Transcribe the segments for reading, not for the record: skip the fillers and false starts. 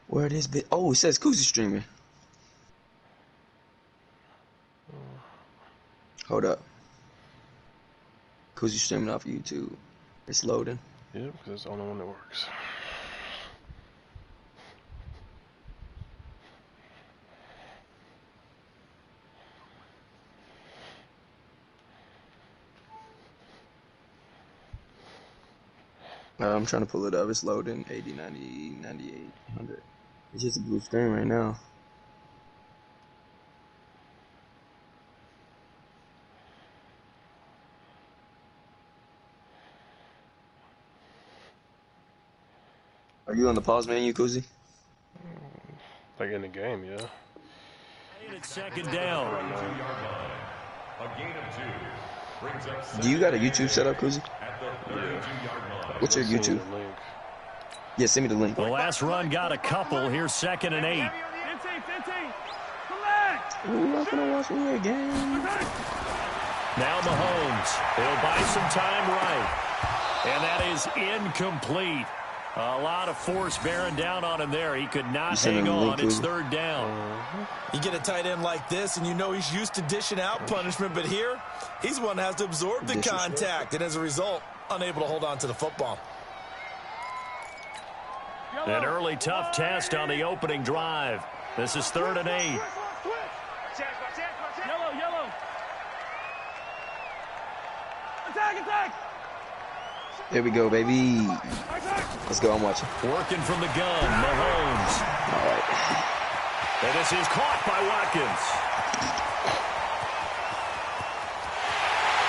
Where it is, bit? Oh, it says Koozie streaming. Hold up. Koozie streaming off YouTube. It's loading. Yeah, because it's the only one that works. I'm trying to pull it up. It's loading. 80, 90, 98, 100. It's just a blue screen right now. Are you on the pause menu, Koozie? Like in the game, yeah. It's second down. Do you got a YouTube set up, Koozie? Yeah. What's your YouTube? Yeah, send me the link. The last run got a couple. Here's 2nd and 8. Ooh, I'm gonna watch me again. Now Mahomes. He'll buy some time right. And that is incomplete. A lot of force bearing down on him there. He could not hang on. It's 3rd down. You get a tight end like this, and you know he's used to dishing out punishment, but here, he's the one that has to absorb the contact, and as a result, unable to hold on to the football. An early tough test on the opening drive. This is 3rd and 8. Yellow. Attack. There we go, baby. Let's go. I'm watching. Working from the gun, Mahomes. All right. And this is caught by Watkins.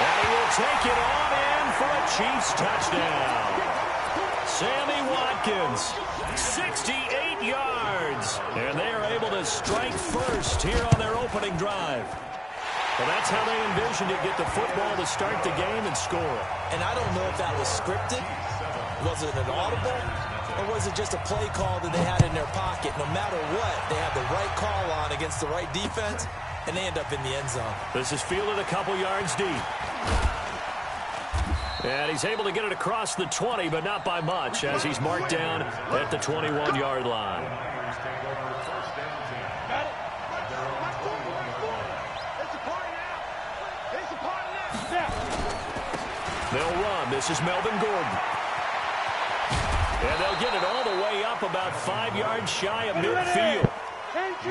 And he will take it on in for a Chiefs touchdown. Sammy Watkins, 68 yards. And they are able to strike first here on their opening drive. Well, that's how they envisioned it, get the football to start the game and score. And I don't know if that was scripted, was it an audible, or was it just a play call that they had in their pocket? No matter what, they have the right call on against the right defense, and they end up in the end zone. This is fielded a couple yards deep. And he's able to get it across the 20, but not by much, as he's marked down at the 21-yard line. They'll run. This is Melvin Gordon. And they'll get it all the way up about 5 yards shy of midfield.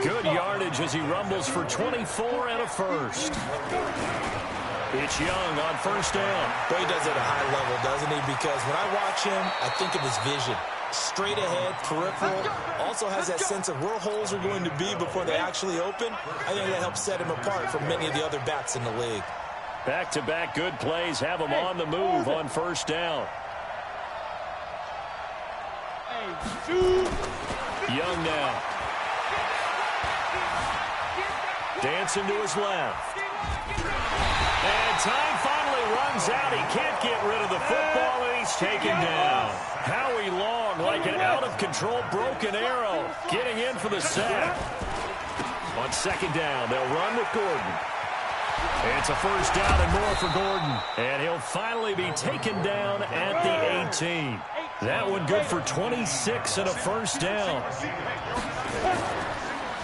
Good yardage as he rumbles for 24 and a first. It's Young on 1st down. Well, he does it at a high level, doesn't he? Because when I watch him, I think of his vision. Straight ahead, peripheral. Also has that sense of where holes are going to be before they actually open. I think that helps set him apart from many of the other backs in the league. Back-to-back good plays have him on the move on 1st down. Young now. Dancing to his left. And time finally runs out. He can't get rid of the football, and he's taken down. Howie Long, like an out-of-control broken arrow, getting in for the sack. On 2nd down, they'll run with Gordon. It's a 1st down and more for Gordon. And he'll finally be taken down at the 18. That one good for 26 and a 1st down.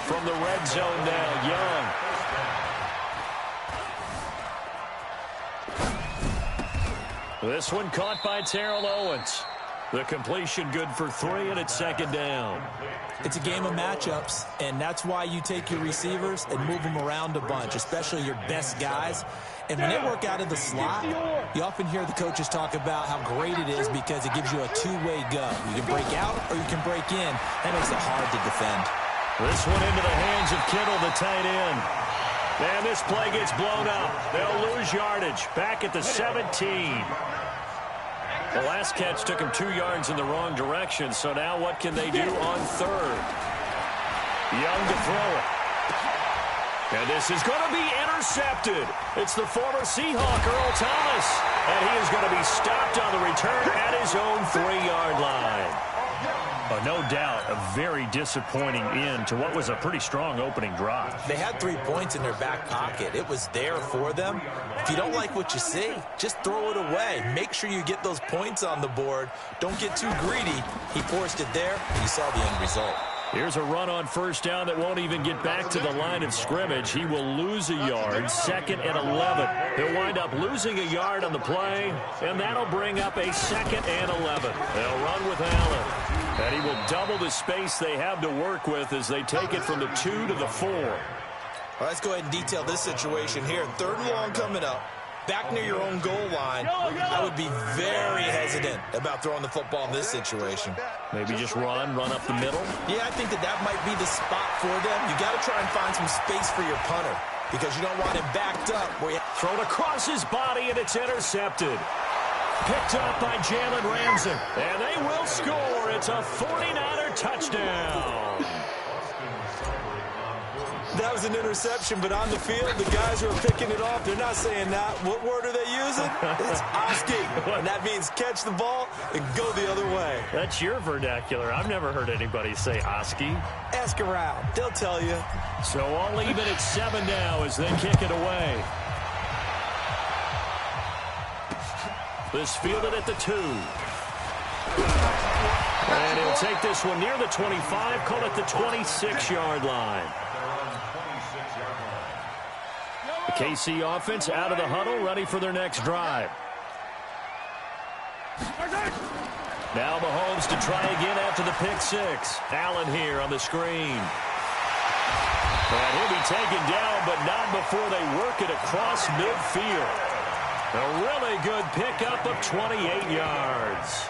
From the red zone now, Young. This one caught by Terrell Owens. The completion good for 3, and it's 2nd down. It's a game of matchups, and that's why you take your receivers and move them around a bunch, especially your best guys. And when they work out of the slot, you often hear the coaches talk about how great it is because it gives you a two-way go. You can break out or you can break in. That makes it hard to defend. This one into the hands of Kittle, the tight end. And this play gets blown up. They'll lose yardage. Back at the 17. The last catch took him 2 yards in the wrong direction, so now what can they do on 3rd? Young to throw it. And this is going to be intercepted. It's the former Seahawk, Earl Thomas. And he is going to be stopped on the return at his own 3-yard line. No doubt a very disappointing end to what was a pretty strong opening drive. They had 3 points in their back pocket. It was there for them. If you don't like what you see, just throw it away. Make sure you get those points on the board. Don't get too greedy. He forced it there, and you saw the end result. Here's a run on first down that won't even get back to the line of scrimmage. He will lose a yard, 2nd and 11. He'll wind up losing a yard on the play, and that'll bring up a 2nd and 11. They'll run with Allen, and he will double the space they have to work with as they take it from the 2 to the 4. All right, let's go ahead and detail this situation here. 3rd and long coming up. Back near your own goal line, I would be very hesitant about throwing the football in this situation. Maybe just run up the middle? Yeah, I think that might be the spot for them. You got to try and find some space for your punter because you don't want him backed up. Thrown across his body, and it's intercepted. Picked up by Jalen Ramsey, and they will score. It's a 49er touchdown. That was an interception, but on the field, the guys who are picking it off, they're not saying that. What word are they using? It's Oski, and that means catch the ball and go the other way. That's your vernacular. I've never heard anybody say Oski. Ask around. They'll tell you. So all even at 7 now as they kick it away. This fielded at the 2. And he'll take this one near the 25, call it the 26-yard line. The KC offense out of the huddle, ready for their next drive. Now Mahomes to try again after the pick 6. Allen here on the screen. And he'll be taken down, but not before they work it across midfield. A really good pickup of 28 yards.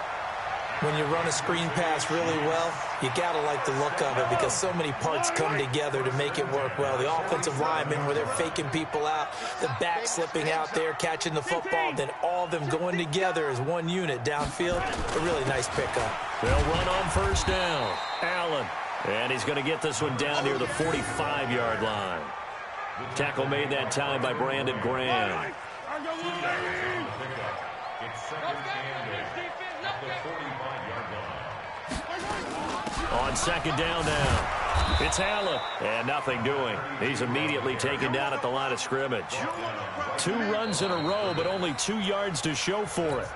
When you run a screen pass really well, you got to like the look of it because so many parts come together to make it work well. The offensive linemen where they're faking people out, the back slipping out there, catching the football, then all of them going together as one unit downfield. A really nice pickup. They'll run on first down. Allen. And he's going to get this one down near the 45-yard line. Tackle made that time by Brandon Graham. On 2nd down now. It's Allen. And nothing doing. He's immediately taken down at the line of scrimmage. 2 runs in a row, but only 2 yards to show for it.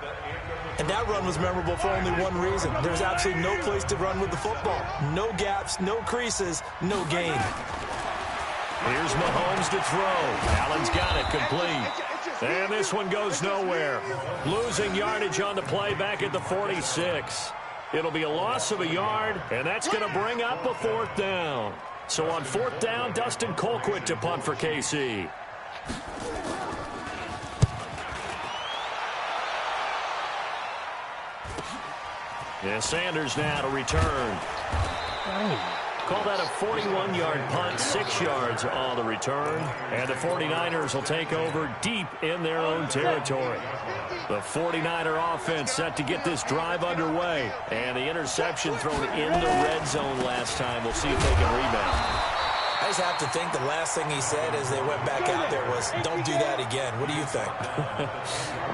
And that run was memorable for only one reason. There's absolutely no place to run with the football. No gaps, no creases, no gain. Here's Mahomes to throw. Allen's got it complete. And this one goes nowhere. Losing yardage on the play back at the 46. It'll be a loss of a yard, and that's going to bring up a 4th down. So on 4th down, Dustin Colquitt to punt for KC. Yeah, Sanders now to return. Call that a 41-yard punt, 6 yards on the return. And the 49ers will take over deep in their own territory. The 49er offense set to get this drive underway. And the interception thrown in the red zone last time. We'll see if they can rebound. I just have to think the last thing he said as they went back out there was, don't do that again. What do you think?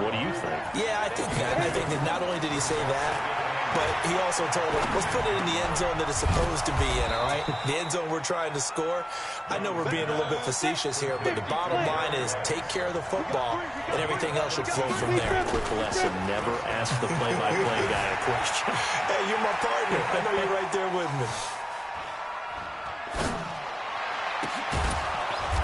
What do you think? Yeah, I think that. I think that not only did he say that, but he also told us, let's put it in the end zone that it's supposed to be in, all right? The end zone we're trying to score. I know we're being a little bit facetious here, but the bottom line is take care of the football, and everything else should flow from there. Quick lesson, never ask the play-by-play guy a question. Hey, you're my partner. I know you're right there with me.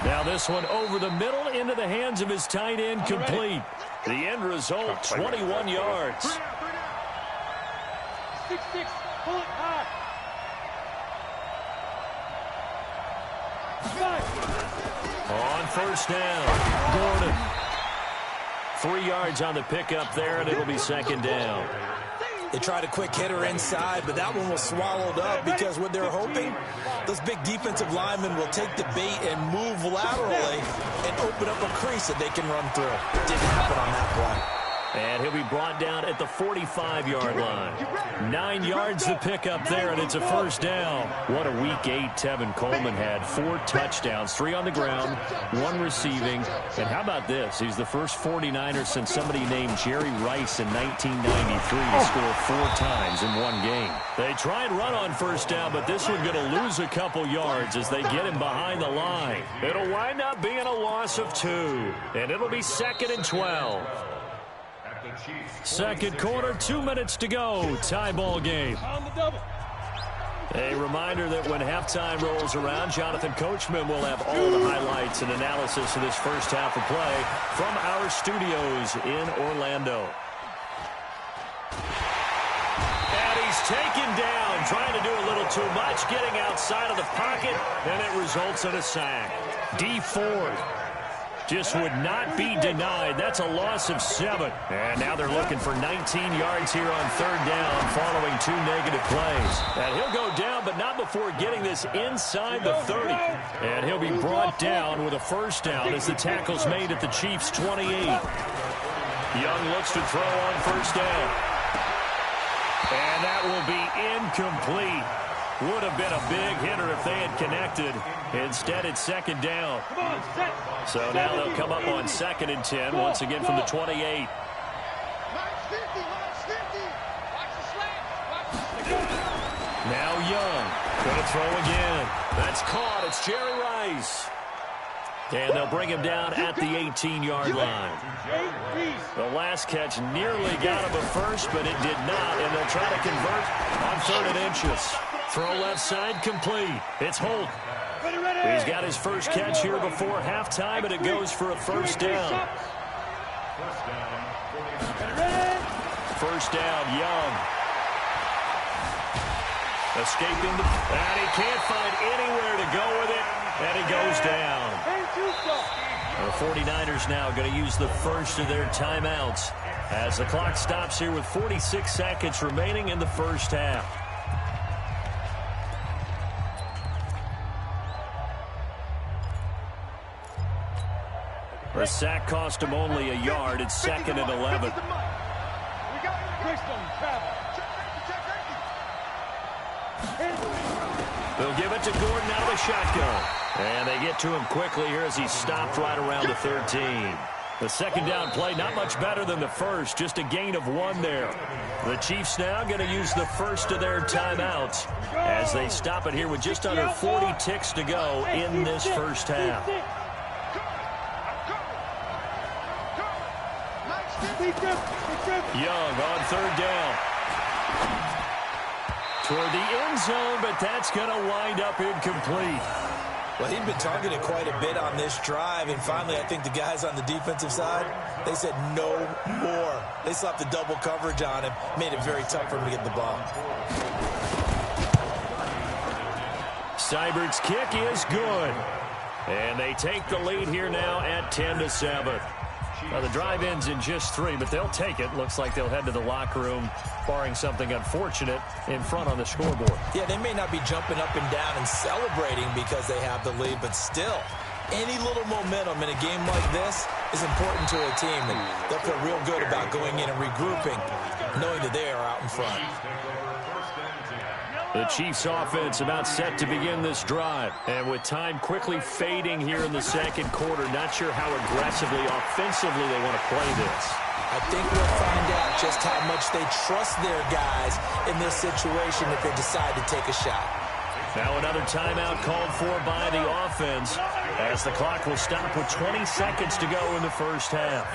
Now this one over the middle into the hands of his tight end, complete. The end result, 21 yards. 6-6, pull it high. On first down, Gordon. 3 yards on the pickup there, and it'll be 2nd down. They tried a quick hitter inside, but that one was swallowed up because what they're hoping, those big defensive linemen will take the bait and move laterally and open up a crease that they can run through. Didn't happen on that play. And he'll be brought down at the 45-yard line. 9 yards to pick up there, and it's a first down. What a Week 8 Tevin Coleman had. 4 touchdowns, 3 on the ground, 1 receiving. And how about this? He's the first 49er since somebody named Jerry Rice in 1993 to score 4 times in 1 game. They try and run on first down, but this one going to lose a couple yards as they get him behind the line. It'll wind up being a loss of 2, and it'll be 2nd and 12. Second quarter, 2 minutes to go. Tie ball game. A reminder that when halftime rolls around, Jonathan Coachman will have all the highlights and analysis of this first half of play from our studios in Orlando. And he's taken down, trying to do a little too much, getting outside of the pocket, and it results in a sack. D Ford just would not be denied. That's a loss of 7. And now they're looking for 19 yards here on third down following 2 negative plays. And he'll go down, but not before getting this inside the 30. And he'll be brought down with a first down as the tackle's made at the Chiefs' 28. Young looks to throw on first down. And that will be incomplete. Would have been a big hitter if they had connected. Instead, it's second down. So now they'll come up on 2nd and 10, once again from the 28. Now Young. Going to throw again. That's caught. It's Jerry Rice. And they'll bring him down at the 18-yard line. The last catch nearly got him a first, but it did not. And they'll try to convert on 3rd and inches. Throw left side complete. It's Holt. He's got his first catch here before halftime, and it goes for a first down. First down, Young. Escaping and he can't find anywhere to go with it, and he goes down. The 49ers now going to use the first of their timeouts as the clock stops here with 46 seconds remaining in the first half. The sack cost him only a yard. It's 2nd and 11. They'll give it to Gordon out of the shotgun. And they get to him quickly here as he's stopped right around the 13. The second down play, not much better than the first, just a gain of 1 there. The Chiefs now going to use the first of their timeouts as they stop it here with just under 40 ticks to go in this first half. Young on 3rd down. Toward the end zone, but that's going to wind up incomplete. Well, he'd been targeted quite a bit on this drive, and finally I think the guys on the defensive side, they said no more. They slapped the double coverage on him, made it very tough for him to get the ball. Seibert's kick is good. And they take the lead here now at 10-7. Well, the drive ends in just 3, but they'll take it. Looks like they'll head to the locker room, barring something unfortunate, in front on the scoreboard. Yeah, they may not be jumping up and down and celebrating because they have the lead, but still, any little momentum in a game like this is important to a team, and they'll feel real good about going in and regrouping, knowing that they are out in front. The Chiefs offense about set to begin this drive. And with time quickly fading here in the second quarter, not sure how aggressively, offensively they want to play this. I think we'll find out just how much they trust their guys in this situation if they decide to take a shot. Now another timeout called for by the offense as the clock will stop with 20 seconds to go in the first half.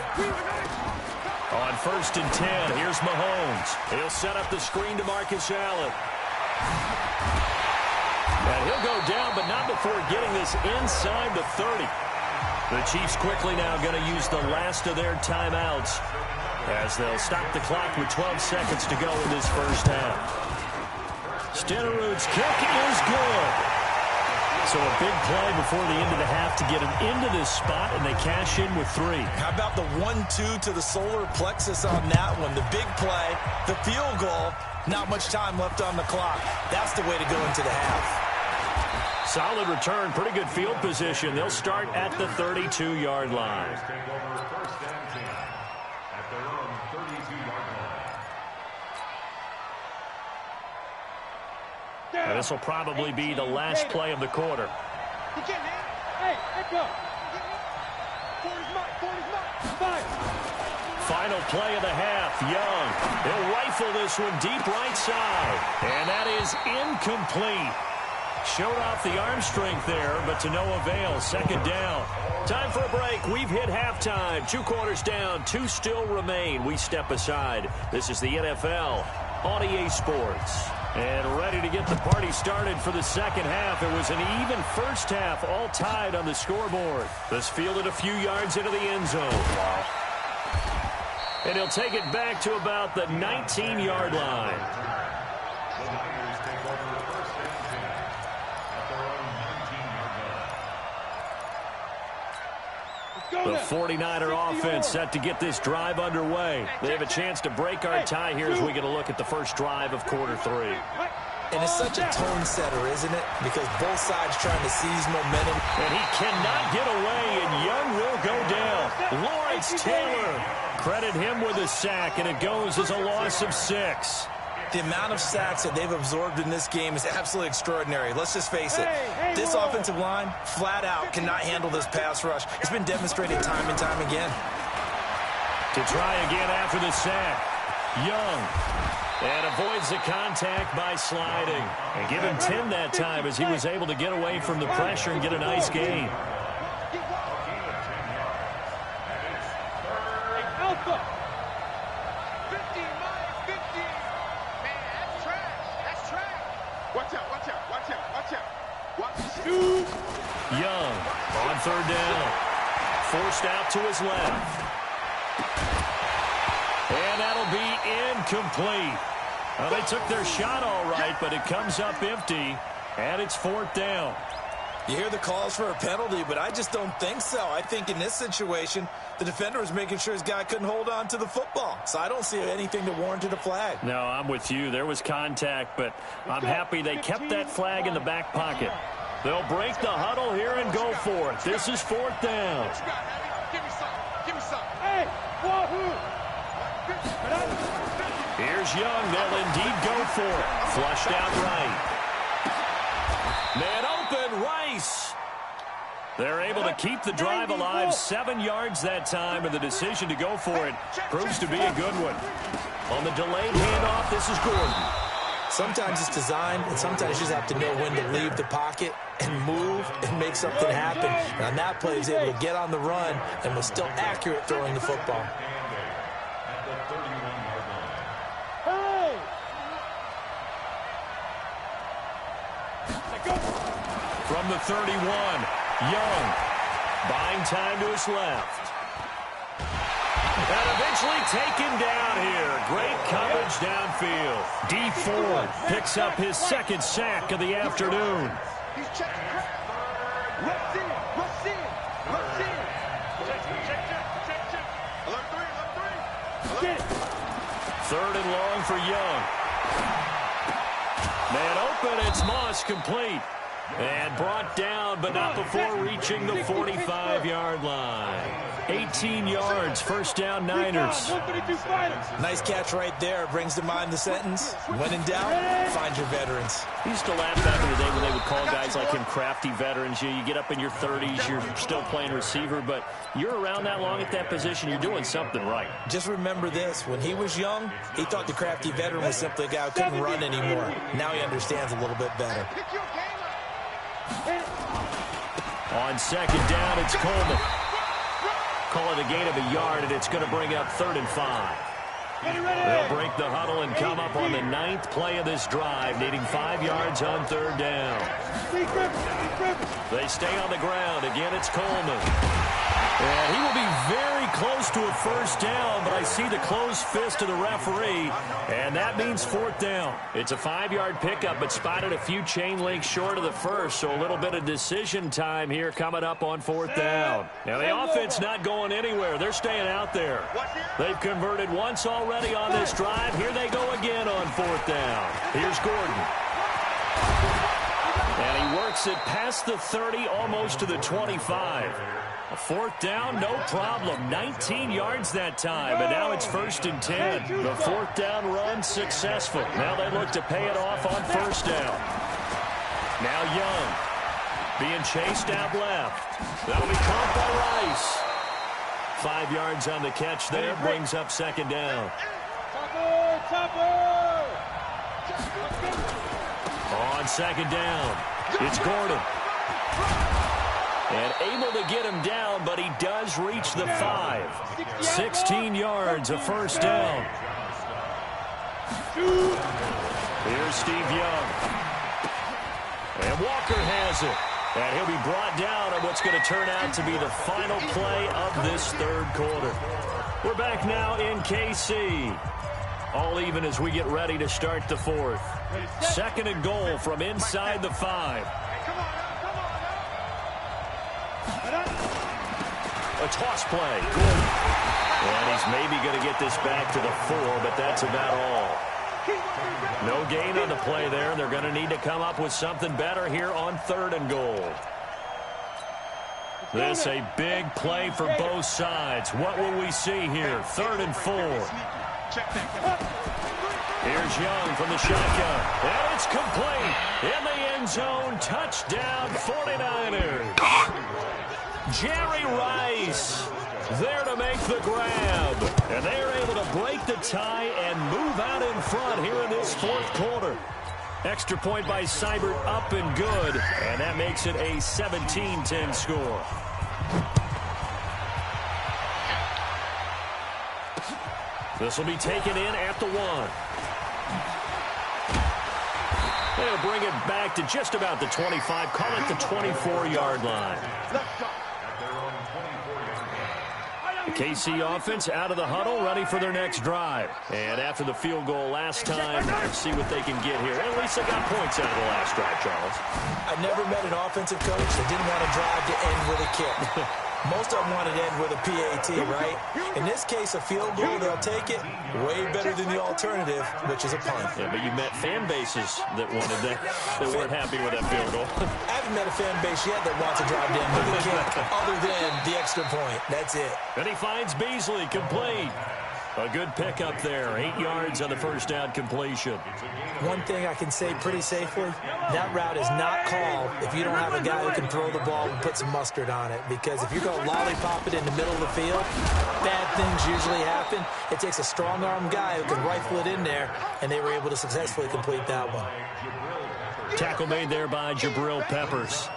On 1st and 10, here's Mahomes. He'll set up the screen to Marcus Allen. And he'll go down, but not before getting this inside the 30. The Chiefs quickly now going to use the last of their timeouts as they'll stop the clock with 12 seconds to go in this first half. Stenerud's kick is good. So a big play before the end of the half to get them into this spot, and they cash in with 3. How about the 1-2 to the solar plexus on that one? The big play, the field goal, not much time left on the clock. That's the way to go into the half. Solid return, pretty good field position. They'll start at the 32-yard line. And this will probably be the last play of the quarter. Final play of the half. Young. He'll rifle this one deep right side. And that is incomplete. Showed off the arm strength there, but to no avail. Second down. Time for a break. We've hit halftime. 2 quarters down. 2 still remain. We step aside. This is the NFL on EA Sports. And ready to get the party started for the second half. It was an even first half, all tied on the scoreboard. This fielded a few yards into the end zone. Wow. And he'll take it back to about the 19-yard line. The 49er offense set to get this drive underway. They have a chance to break our tie here as we get a look at the first drive of quarter 3. And it's such a tone setter, isn't it? Because both sides trying to seize momentum. And he cannot get away, and Young will go down. Lawrence Taylor, credit him with a sack, and it goes as a loss of 6. The amount of sacks that they've absorbed in this game is absolutely extraordinary. Let's just face it. This offensive line, flat out, cannot handle this pass rush. It's been demonstrated time and time again. To try again after the sack, Young. And avoids the contact by sliding. And give him 10 that time as he was able to get away from the pressure and get a nice gain. Young on third down. Forced out to his left. And that'll be incomplete. Well, they took their shot all right, but it comes up empty, and it's fourth down. You hear the calls for a penalty, but I just don't think so. I think in this situation, the defender was making sure his guy couldn't hold on to the football. So I don't see anything that warranted a flag. No, I'm with you. There was contact, but I'm happy they kept that flag in the back pocket. They'll break the huddle here and go for it. This is fourth down. Hey, wahoo! Here's Young. They'll indeed go for it. Flushed out right. Man open, Rice. They're able to keep the drive alive. 7 yards that time, and the decision to go for it proves to be a good one. On the delayed handoff, this is Gordon. Sometimes it's designed, and sometimes you just have to know when to leave the pocket and move and make something happen. And on that play, he was able to get on the run and was still accurate throwing the football. From the 31, Young, buying time to his left. And eventually taken down here. Great coverage downfield. D Ford picks up his second sack of the afternoon. Third and long for Young. Man open, it's Moss, complete. And brought down, but not before reaching the 45-yard line. 18 yards, first down, Niners. Nice catch right there. Brings to mind the sentence, when in doubt, find your veterans. He used to laugh back in the day when they would call guys like him crafty veterans. You get up in your 30s, you're still playing receiver, but you're around that long at that position, you're doing something right. Just remember this. When he was young, he thought the crafty veteran was simply a guy who couldn't run anymore. Now he understands a little bit better. On second down, it's Coleman. Call it a gain of a yard, and it's going to bring up 3rd and 5. They'll break the huddle and come up on the 9th play of this drive, needing 5 yards on 3rd down. They stay on the ground. Again, it's Coleman. And he will be very close to a first down, but I see the closed fist of the referee, and that means 4th down. It's a 5-yard pickup, but spotted a few chain links short of the first, so a little bit of decision time here coming up on 4th down. Now, the offense not going anywhere. They're staying out there. They've converted once already on this drive. Here they go again on 4th down. Here's Gordon. And he works it past the 30, almost to the 25. A 4th down, no problem. 19 yards that time, and now it's 1st and 10. The 4th down run successful. Now they look to pay it off on 1st down. Now Young being chased out left. That'll be caught by Rice. 5 yards on the catch there, brings up 2nd down. On 2nd down, it's Gordon. And able to get him down, but he does reach the 5. 16 yards, a 1st down. Here's Steve Young. And Walker has it. And he'll be brought down on what's going to turn out to be the final play of this third quarter. We're back now in KC. All even as we get ready to start the fourth. Second and goal from inside the 5. A toss play. Good. And he's maybe going to get this back to the 4, but that's about all. No gain on the play there. They're going to need to come up with something better here on third and goal. This a big play for both sides. What will we see here? Third and 4. Here's Young from the shotgun. And it's complete. In the end zone. Touchdown 49ers. Jerry Rice there to make the grab. And they are able to break the tie and move out in front here in this fourth quarter. Extra point by Seibert up and good. And that makes it a 17-10 score. This will be taken in at the 1. They'll bring it back to just about the 25. Call it the 24-yard line. The KC offense out of the huddle, ready for their next drive. And after the field goal last time, let's see what they can get here. At least they got points out of the last drive, Charles. I never met an offensive coach that didn't want to drive to end with a kick. Most of them want to end with a PAT, right? In this case, a field goal, they'll take it. Way better than the alternative, which is a punt. Yeah, but you met fan bases that wanted that weren't happy with that field goal. I haven't met a fan base yet that wants to drive to end with a kick, other than the extra point. That's it. And he finds Beasley complete. A good pickup there. 8 yards on the first down completion. One thing I can say pretty safely, that route is not called if you don't have a guy who can throw the ball and put some mustard on it. Because if you're going to lollipop it in the middle of the field, bad things usually happen. It takes a strong-arm guy who can rifle it in there, and they were able to successfully complete that one. Tackle made there by Jabril Peppers.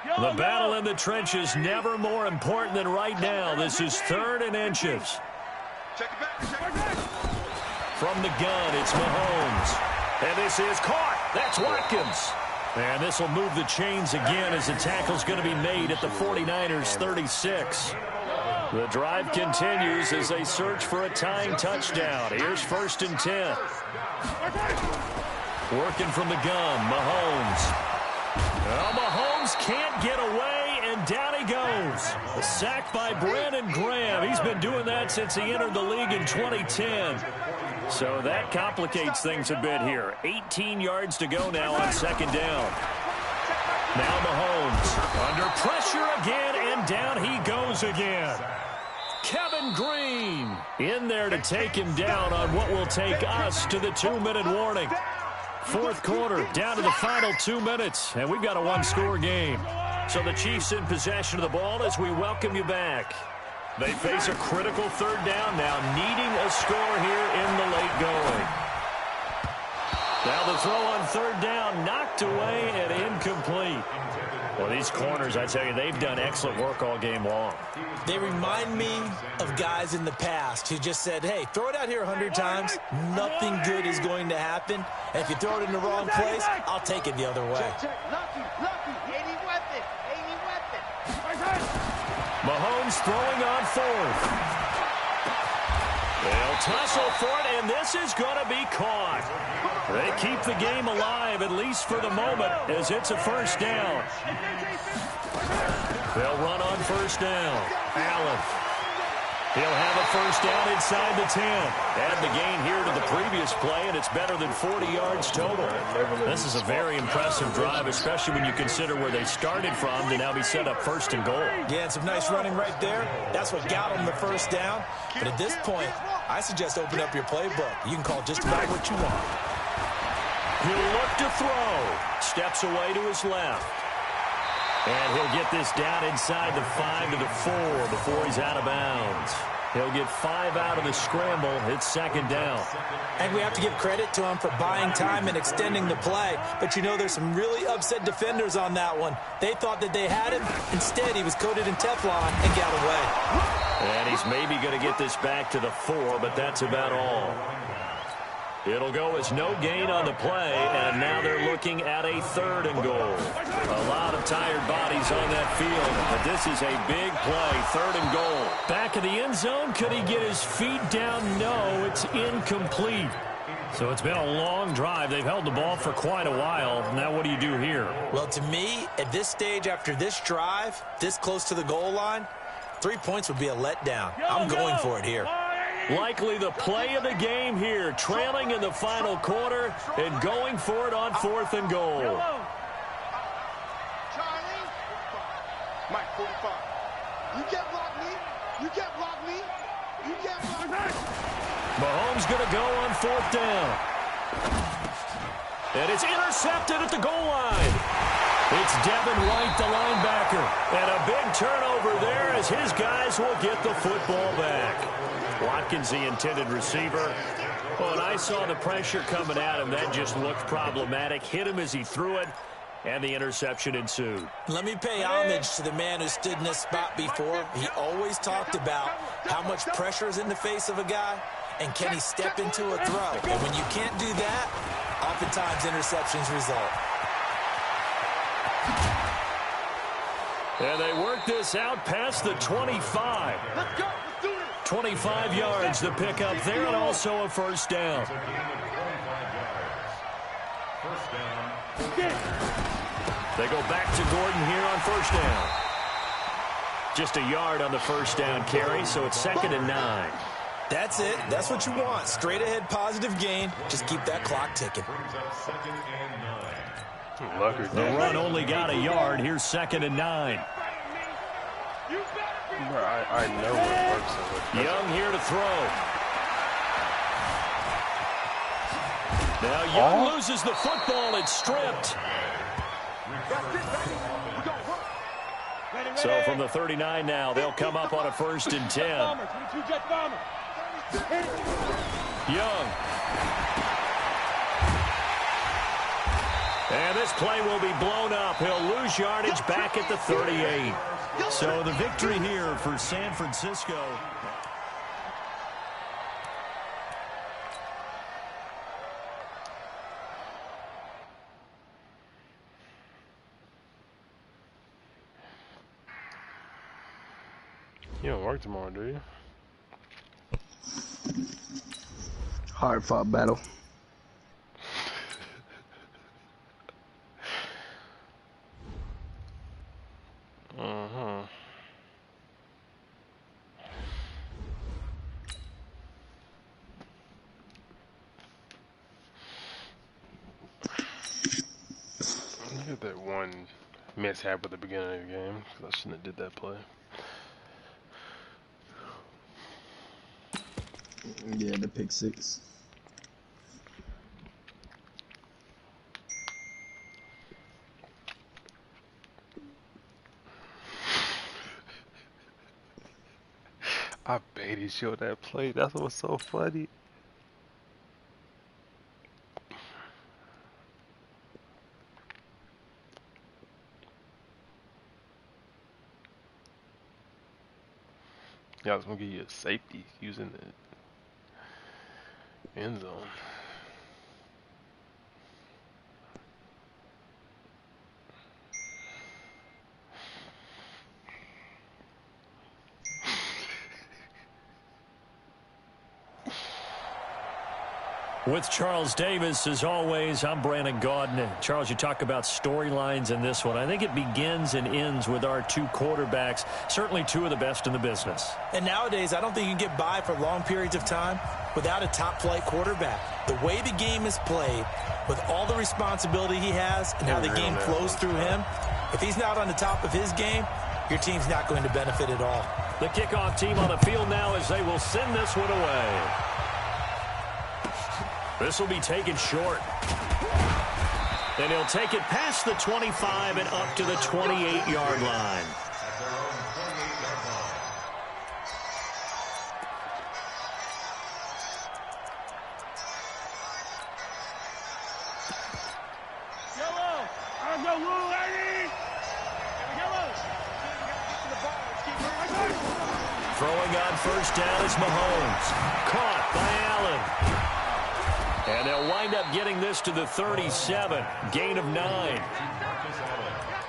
The battle in the trenches never more important than right now. This is 3rd and inches. From the gun, it's Mahomes. And this is caught. That's Watkins. And this will move the chains again as the tackle's going to be made at the 49ers 36. The drive continues as they search for a tying touchdown. Here's 1st and 10. Working from the gun, Mahomes. Well, Mahomes can't get away, and down he goes. A sack by Brandon Graham. He's been doing that since he entered the league in 2010. So that complicates things a bit here. 18 yards to go now on 2nd down. Now Mahomes under pressure again, and down he goes again. Kevin Green in there to take him down on what will take us to the 2-minute warning. Fourth quarter, down to the final 2 minutes, and we've got a one-score game. So the Chiefs in possession of the ball as we welcome you back. They face a critical 3rd down now, needing a score here in the late going. Now the throw on 3rd down, knocked away and incomplete. Well, these corners, I tell you, they've done excellent work all game long. They remind me of guys in the past who just said, hey, throw it out here 100 times. Nothing good is going to happen. And if you throw it in the wrong place, I'll take it the other way. Mahomes throwing on 4th. They'll tussle for it, and this is going to be caught. They keep the game alive, at least for the moment, as it's a 1st down. They'll run on 1st down. Allen. He'll have a 1st down inside the 10. Add the gain here to the previous play, and it's better than 40 yards total. This is a very impressive drive, especially when you consider where they started from to now be set up 1st and goal. Yeah, and some nice running right there. That's what got them the 1st down. But at this point, I suggest open up your playbook. You can call just about what you want. He'll look to throw. Steps away to his left. And he'll get this down inside the 5 to the 4 before he's out of bounds. He'll get 5 out of the scramble. It's 2nd down. And we have to give credit to him for buying time and extending the play. But you know, there's some really upset defenders on that one. They thought that they had him. Instead, he was coated in Teflon and got away. And he's maybe going to get this back to the 4, but that's about all. It'll go as no gain on the play, and now they're looking at a 3rd and goal. A lot of tired bodies on that field, but this is a big play, 3rd and goal. Back in the end zone, could he get his feet down? No, it's incomplete. So it's been a long drive. They've held the ball for quite a while. Now what do you do here? Well, to me, at this stage after this drive, this close to the goal line, 3 points would be a letdown. I'm going for it here. Likely the play of the game here, trailing in the final quarter and going for it on 4th and goal. Charlie. Mike 45. You can't block me. You can't block me. You can't block me. Mahomes going to go on 4th down. And it's intercepted at the goal line. It's Devin White, the linebacker. And a big turnover there as his guys will get the football back. Watkins, the intended receiver. Oh, and I saw the pressure coming at him. That just looked problematic. Hit him as he threw it, and the interception ensued. Let me pay homage to the man who stood in this spot before. He always talked about how much pressure is in the face of a guy, and can he step into a throw. And when you can't do that, oftentimes interceptions result. And they work this out past the 25. Let's go. 25 yards to pick up there, and also a 1st down. They go back to Gordon here on 1st down. Just a yard on the 1st down carry, so it's 2nd and 9. That's it. That's what you want. Straight ahead positive gain. Just keep that clock ticking. The run only got a yard. Here's 2nd and 9. Bro, I know it works. Young here to throw. Now Young loses the football. It's stripped. So from the 39 now, they'll come up on a 1st and 10. Young. And this play will be blown up. He'll lose yardage back at the 38. So the victory here for San Francisco. You don't work tomorrow, do you? Hard fought battle. Look at that one mishap at the beginning of the game. I shouldn't have did that play. Yeah, the pick 6. I bet he showed that play. That's what was so funny. Yeah, I was gonna give you a safety using the end zone. With Charles Davis, as always, I'm Brandon Gaudin. Charles, you talk about storylines in this one. I think it begins and ends with our 2 quarterbacks, certainly 2 of the best in the business. And nowadays, I don't think you can get by for long periods of time without a top-flight quarterback. The way the game is played, with all the responsibility he has and how the game flows through him, if he's not on the top of his game, your team's not going to benefit at all. The kickoff team on the field now as they will send this one away. This will be taken short. And he'll take it past the 25 and up to the 28-yard line. Throwing on 1st down is Mahomes. Caught by Allen. And they'll wind up getting this to the 37. Gain of 9.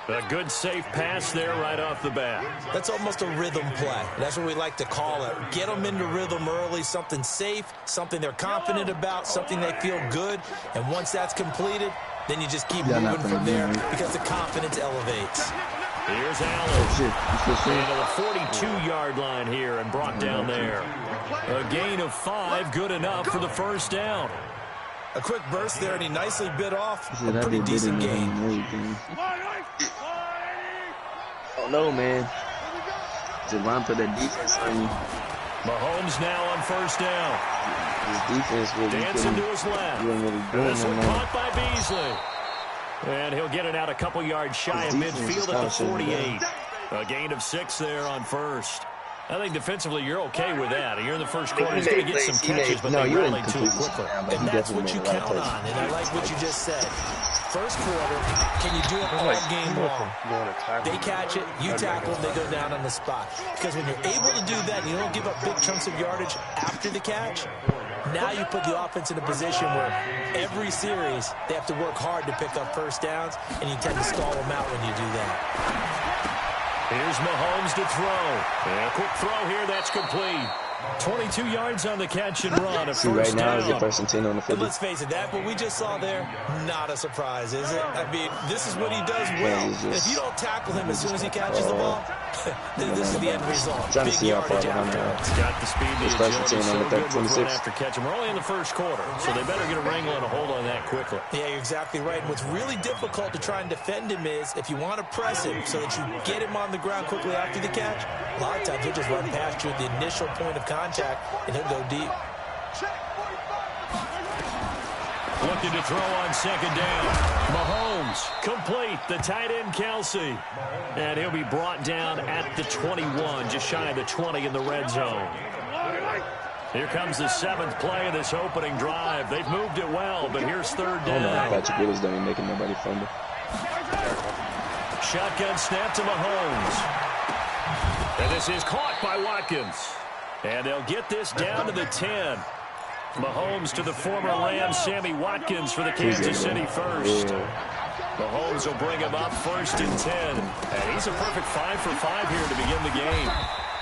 A good safe pass there right off the bat. That's almost a rhythm play. That's what we like to call it. Get them into rhythm early, something safe, something they're confident about, something they feel good. And once that's completed, then you just keep moving from there because the confidence elevates. Here's Allen. Into the 42-yard line here and brought down there. A gain of 5, good enough for the first down. A quick burst there, and he nicely bit off a pretty decent gain. Oh, no, man. Javon put that defense on you. Mahomes now on first down. His defense will be dancing to his left. This one caught by Beasley. And he'll get it out a couple yards shy of midfield at the 48. A gain of 6 there on first. I think defensively you're okay with that. You're in the first quarter. He's going to get some catches, but they rally too quickly. And that's what you count on. And I like what you just said. First quarter, can you do it all game long? They catch it, you tackle them, they go down on the spot. Because when you're able to do that, and you don't give up big chunks of yardage after the catch, now you put the offense in a position where every series they have to work hard to pick up first downs, and you tend to stall them out when you do that. Here's Mahomes to throw. And a quick throw here, that's complete. 22 yards on the catch and run. A first now down. Is your first and 10 on the 50. And let's face it, that what we just saw there, not a surprise, is it? I mean, this is what he does well. And if you don't tackle him as soon as he catches the ball, then this is the end result. Trying to Big see how far yardage behind It's got the speed, the agility, so on the good with 26. run after catch. And we're only in the first quarter, so they better get a wrangle and a hold on that quickly. Yeah, you're exactly right. And what's really difficult to try and defend him is if you want to press him so that you get him on the ground quickly after the catch, a lot of times he'll just run past you at the initial point of contact, and he'll go deep. Looking to throw on second down. Mahomes complete. The tight end Kelsey. And he'll be brought down at the 21, just shy of the 20 in the red zone. Here comes the 7th play of this opening drive. They've moved it well, but here's third down. Patrick Willis don't even making nobody fumble. Shotgun snap to Mahomes. And this is caught by Watkins. And they'll get this down to the 10. Mahomes to the former Rams, Sammy Watkins for the Kansas City first. Mahomes will bring him up first and 10. And he's a perfect 5 for 5 here to begin the game.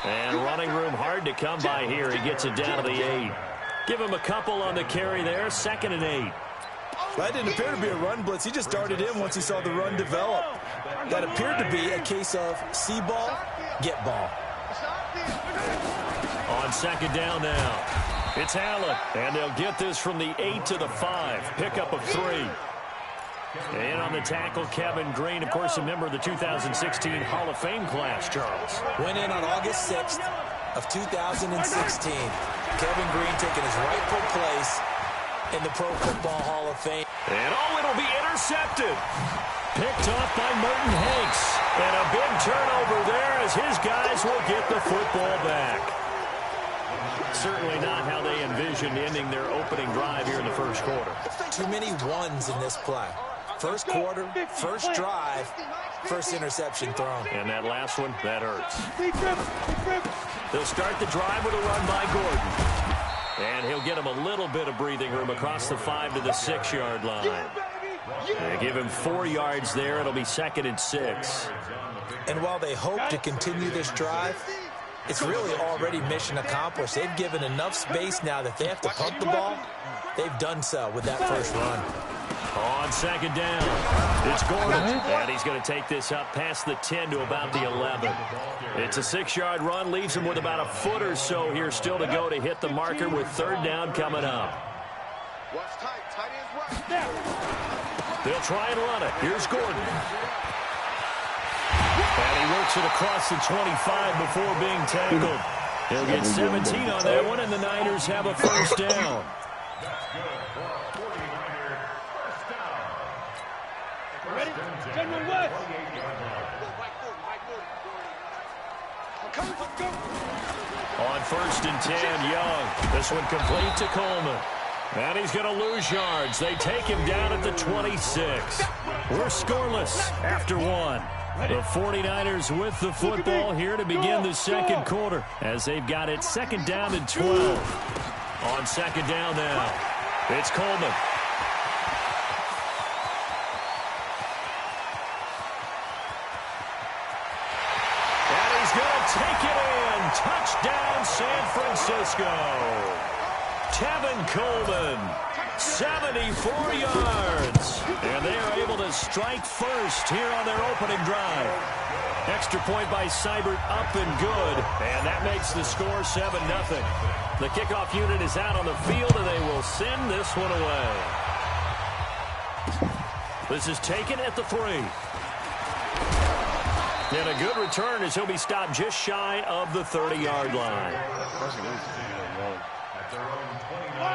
And running room hard to come by here. He gets it down to the 8. Give him a couple on the carry there. 2nd and 8. That didn't appear to be a run blitz. He just darted in once he saw the run develop. That appeared to be a case of see ball, get ball. On second down now, it's Allen. And they'll get this from the 8 to the 5. Pickup of 3. And on the tackle, Kevin Green, of course, a member of the 2016 Hall of Fame class, Charles. Went in on August 6th of 2016. Kevin Green taking his rightful place in the Pro Football Hall of Fame. And it'll be intercepted. Picked off by Merton Hanks. And a big turnover there as his guys will get the football back. Certainly not how they envisioned ending their opening drive here in the first quarter. Too many ones in this play. First quarter, first drive, first interception thrown. And that last one, that hurts. They'll start the drive with a run by Gordon. And he'll get him a little bit of breathing room across the 5 to the 6-yard line. They give him 4 yards there. It'll be 2nd and 6. And while they hope to continue this drive, it's really already mission accomplished. They've given enough space now that they have to pump the ball. They've done so with that first run. On second down, it's Gordon. And he's going to take this up past the 10 to about the 11. It's a 6-yard run, leaves him with about a foot or so here still to go to hit the marker with third down coming up. They'll try and run it. Here's Gordon. And he works it across the 25 before being tackled. He'll get 17 on that one, and the Niners have a first down. On 1st and 10, Young. This one complete to Coleman. And he's going to lose yards. They take him down at the 26. We're scoreless after 1. The 49ers with the football here to begin the second quarter as they've got it 2nd down and 12. On second down now, It's Coleman. And he's going to take it in. Touchdown, San Francisco. Tevin Coleman, 74 yards. And they are able to strike first here on their opening drive. Extra point by Seibert, up and good. And that makes the score 7-0. The kickoff unit is out on the field, and they will send this one away. This is taken at the 3. And a good return as he'll be stopped just shy of the 30-yard line.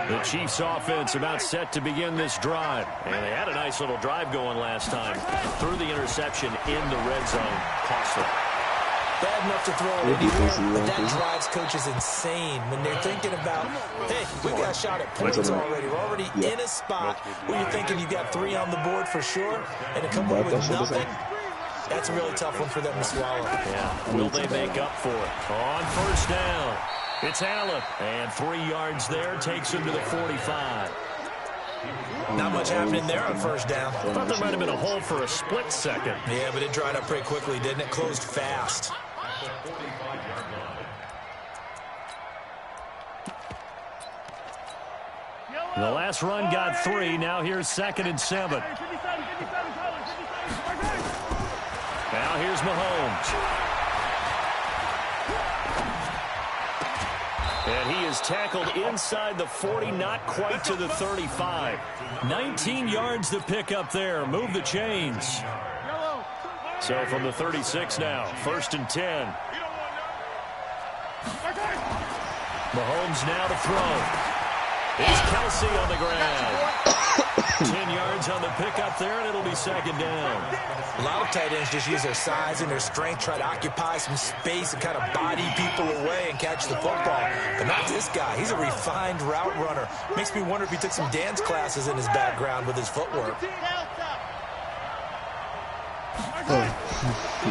The Chiefs offense about set to begin this drive. And they had a nice little drive going last time. Threw the interception in the red zone. Costly. Bad enough to throw it anywhere, but that drives coaches insane when they're thinking about, hey, we got a shot at points already. We're already in a spot where you're thinking you got 3 on the board for sure, and to come away with nothing, that's a really tough one for them to swallow. Yeah. Will they make up for it? On first down, it's Allen, and 3 yards there takes him to the 45. Not much happening there on first down. I thought there might have been a hole for a split second. Yeah, but it dried up pretty quickly, didn't it? Closed fast. The last run got 3. Now here's 2nd and 7. Now here's Mahomes. And he is tackled inside the 40, not quite to the 35. 19 yards to pick up there. Move the chains. So from the 36 now, 1st and 10. Mahomes now to throw. It's Kelsey on the ground. 10 yards on the pickup there, and it'll be 2nd down. A lot of tight ends just use their size and their strength, try to occupy some space and kind of body people away and catch the football. But not this guy. He's a refined route runner. Makes me wonder if he took some dance classes in his background with his footwork.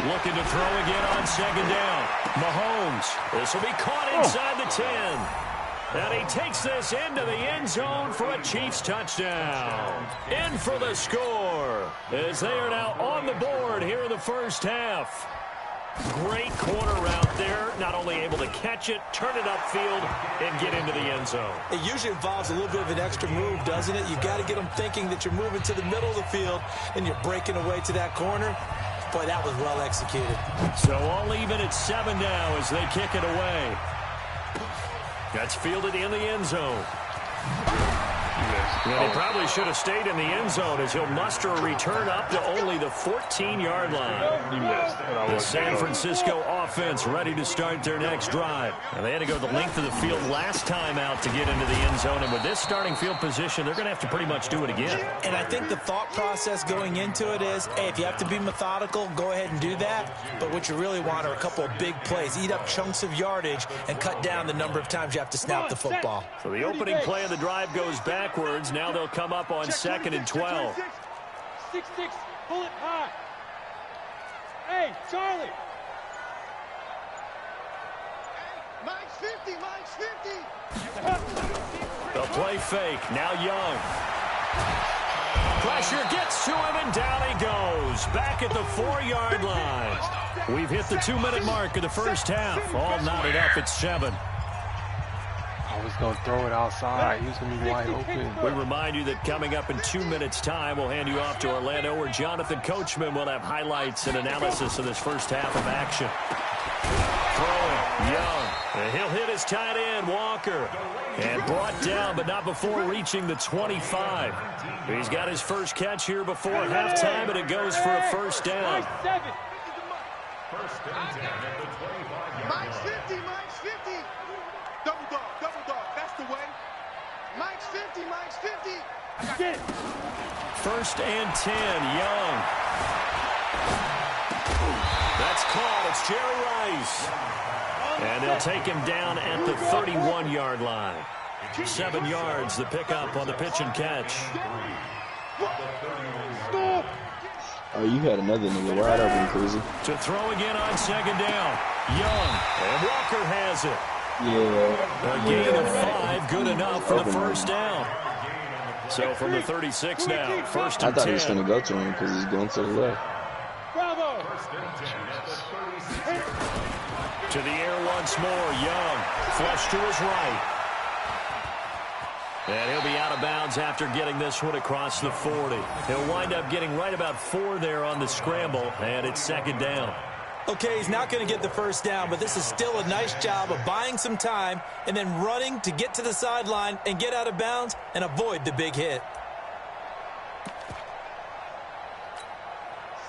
Looking to throw again on 2nd down. Mahomes. This will be caught inside the 10. And he takes this into the end zone for a Chiefs touchdown. In for the score as they are now on the board here in the first half. Great corner route there. Not only able to catch it, turn it upfield, and get into the end zone. It usually involves a little bit of an extra move, doesn't it? You've got to get them thinking that you're moving to the middle of the field and you're breaking away to that corner. Boy, that was well executed. So all even at 7 now as they kick it away. That's fielded in the end zone. And he probably should have stayed in the end zone as he'll muster a return up to only the 14-yard line. The San Francisco offense ready to start their next drive. And they had to go the length of the field last time out to get into the end zone. And with this starting field position, they're going to have to pretty much do it again. And I think the thought process going into it is, hey, if you have to be methodical, go ahead and do that. But what you really want are a couple of big plays. Eat up chunks of yardage and cut down the number of times you have to snap the football. So the opening play of the drive goes backwards. Now they'll come up on 2nd and 12. 6-6, pull it high. Hey, Charlie. Mike's 50, Mike's 50. The play fake, now Young. Pressure gets to him, and down he goes. Back at the 4-yard line. We've hit the 2-minute mark of the first half. All knotted up at 7. I was going to throw it outside. He was going to be wide open. We remind you that coming up in 2 minutes' time, we'll hand you off to Orlando, where Jonathan Coachman will have highlights and analysis of this first half of action. Throwing, Young. And he'll hit his tight end, Walker. And brought down, but not before reaching the 25. He's got his first catch here before halftime, and it goes for a first down. Mike's 50, Mike's 50. Double dog, that's the way. Mike's 50, Mike's 50. Get it. 1st and 10, Young. That's called. It's Jerry Rice. And they'll take him down at the 31-yard line. 7 yards, the pickup on the pitch and catch. Oh, you had another nigga wide open, crazy. To throw again on 2nd down. Young. And Walker has it. Yeah. A gain of 5, good enough for the first down. So from the 36 now, first I and thought 10. he was going to go to him because he's going to the left. Bravo. To the air once more. Young. Flush to his right. And he'll be out of bounds after getting this one across the 40. He'll wind up getting right about 4 there on the scramble, and it's second down. Okay, he's not going to get the first down, but this is still a nice job of buying some time and then running to get to the sideline and get out of bounds and avoid the big hit.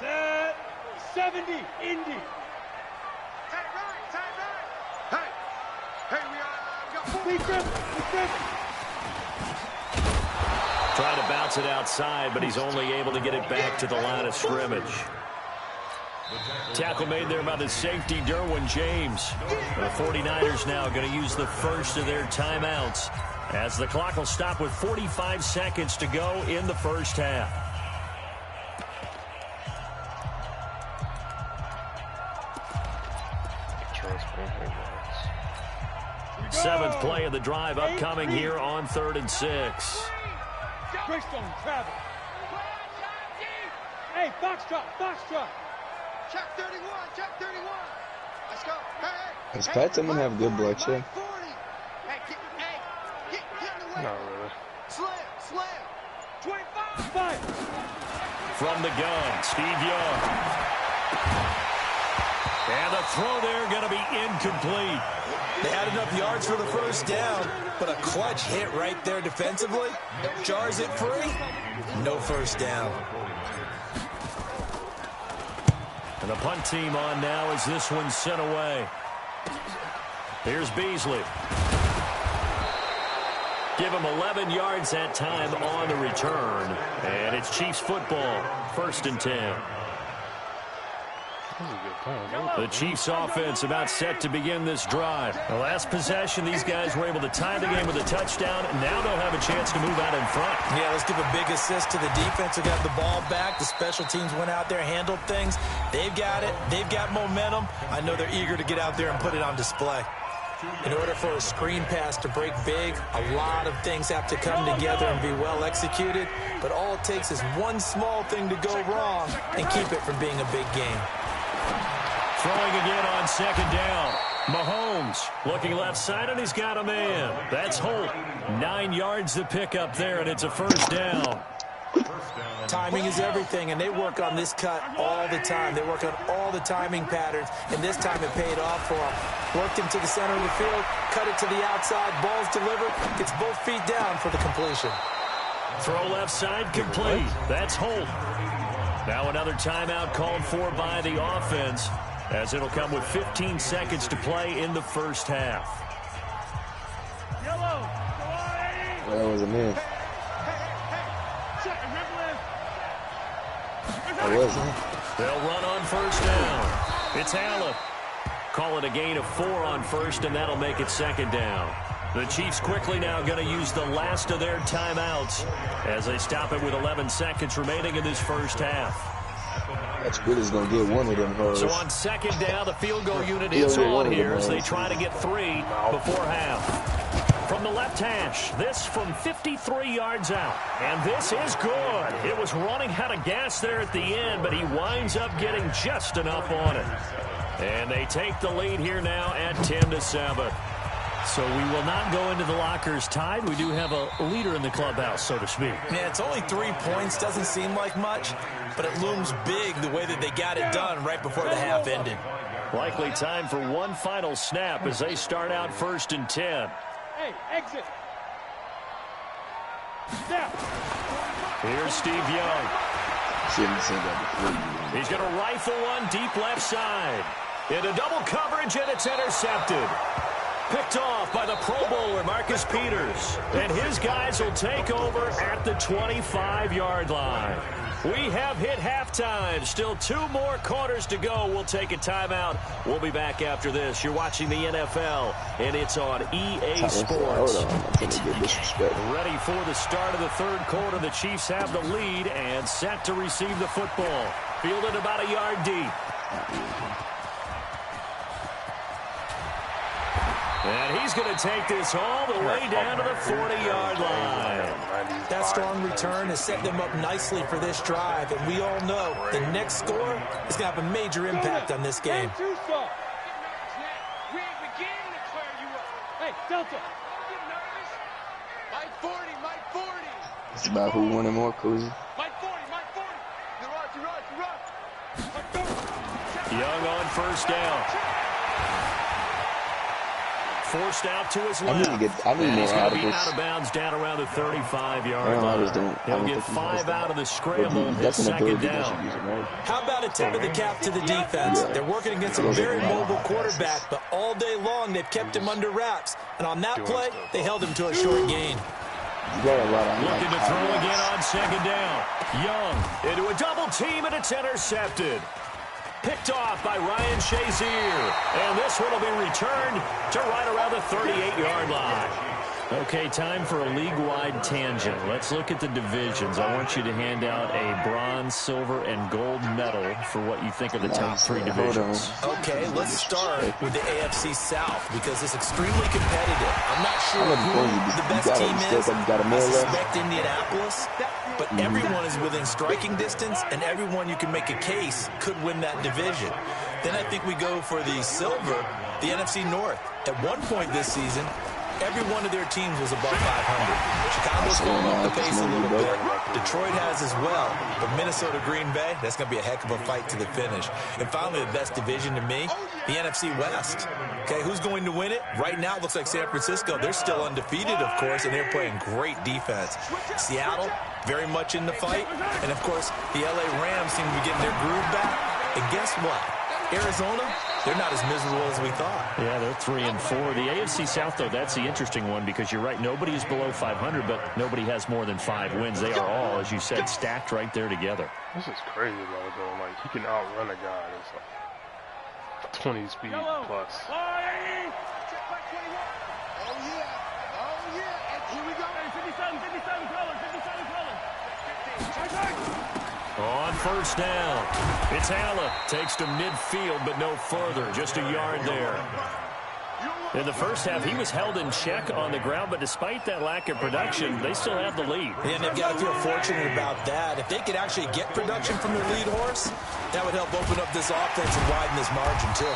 Set 70, Indy. Hey, we got 4. Defense. Trying to bounce it outside, but he's only able to get it back to the line of scrimmage. Tackle made there by the safety, Derwin James. The 49ers now going to use the first of their timeouts as the clock will stop with 45 seconds to go in the first half. Seventh play of the drive upcoming here on 3rd and 6. Greystone, travel. Hey, Foxtrot. Check 31. Let's go. Hey. Does Pat Tillman have good blood check? Hey, get in the way. Not really. Slam. 25. From the gun, Steve Young. And the throw there going to be incomplete. They had enough yards for the first down, but a clutch hit right there defensively. Jars it free. No first down. And the punt team on now as this one's sent away. Here's Beasley. Give him 11 yards that time on the return. And it's Chiefs football, 1st and 10. The Chiefs offense about set to begin this drive. The last possession, these guys were able to tie the game with a touchdown, and now they'll have a chance to move out in front. Yeah, let's give a big assist to the defense who got the ball back. The special teams went out there, handled things. They've got it. They've got momentum. I know they're eager to get out there and put it on display. In order for a screen pass to break big, a lot of things have to come together and be well executed. But all it takes is one small thing to go wrong and keep it from being a big game. Throwing again on 2nd down. Mahomes looking left side, and he's got a man. That's Holt. 9 yards to pick up there, and it's a first down. Timing is everything, and they work on this cut all the time. They work on all the timing patterns, and this time it paid off for them. Worked him to the center of the field, cut it to the outside, ball's delivered, gets both feet down for the completion. Throw left side complete. That's Holt. Now another timeout called for by the offense, as it'll come with 15 seconds to play in the first half. That was a man. That was him. They'll run on first down. It's Allen. Call it a gain of 4 on first, and that'll make it 2nd down. The Chiefs quickly now going to use the last of their timeouts as they stop it with 11 seconds remaining in this first half. That's good. He's going to get one of them. So on 2nd down, the field goal unit is on here as they try to get 3 before half. From the left hash, this from 53 yards out. And this is good. It was running out of gas there at the end, but he winds up getting just enough on it. And they take the lead here now at 10-7. So we will not go into the lockers tied. We do have a leader in the clubhouse, so to speak. Yeah, it's only 3 points. Doesn't seem like much, but it looms big the way that they got it done right before the half ended. Likely time for one final snap as they start out 1st and 10. Hey, exit. Step. Here's Steve Young. Shouldn't say that before. He's going to rifle one deep left side. Into double coverage, and it's intercepted. Picked off by the Pro Bowler, Marcus Peters. And his guys will take over at the 25-yard line. We have hit halftime. Still 2 more quarters to go. We'll take a timeout. We'll be back after this. You're watching the NFL, and it's on EA Sports. Ready for the start of the 3rd quarter. The Chiefs have the lead and set to receive the football. Fielded about a yard deep. And he's going to take this all the way down to the 40-yard line. That strong return has set them up nicely for this drive, and we all know the next score is going to have a major impact on this game. Hey, Delta. Mike 40, Mike 40. It's about who wanted more, Cozy. Mike 40, Mike 40. You run. Young on first down. Forced out to his left. I need more he's going out to of be this. out of bounds down around the 35-yard I line. just don't. He'll get 5 out of the scramble. His second down. How about a tip of the cap to the defense? They're working against a very mobile quarterback, but all day long they've kept him under wraps. And on that play, they held him to a short gain. Looking to throw again on second down. Young into a double team, and it's intercepted. Picked off by Ryan Shazier. And this one will be returned to right around the 38-yard line. Okay, time for a league-wide tangent. Let's look at the divisions. I want you to hand out a bronze, silver, and gold medal for what you think are the top 3 divisions. Okay, let's start with the AFC South because it's extremely competitive. I'm not sure who the best team is. I suspect Indianapolis, but everyone is within striking distance, and everyone you can make a case could win that division. Then I think we go for the silver, the NFC North. At one point this season, every one of their teams was above 500. Chicago's falling off the pace a little bit. Detroit has as well. But Minnesota, Green Bay, that's going to be a heck of a fight to the finish. And finally, the best division to me, the NFC West. Okay, who's going to win it? Right now, it looks like San Francisco. They're still undefeated, of course, and they're playing great defense. Seattle, very much in the fight. And, of course, the L.A. Rams seem to be getting their groove back. And guess what? Arizona, they're not as miserable as we thought. Yeah, they're 3-4. The AFC South, though, that's the interesting one because you're right. Nobody is below 500, but nobody has more than 5 wins. They are all, as you said, stacked right there together. This is crazy about it, though. Like, he can outrun a guy that's like 20 speed plus. Oh, yeah. And here we go. 57 colors. On first down, it's Allen. Takes to midfield, but no further. Just a yard there. In the first half, he was held in check on the ground, but despite that lack of production, they still have the lead. And they've got to feel fortunate about that. If they could actually get production from their lead horse, that would help open up this offense and widen this margin, too.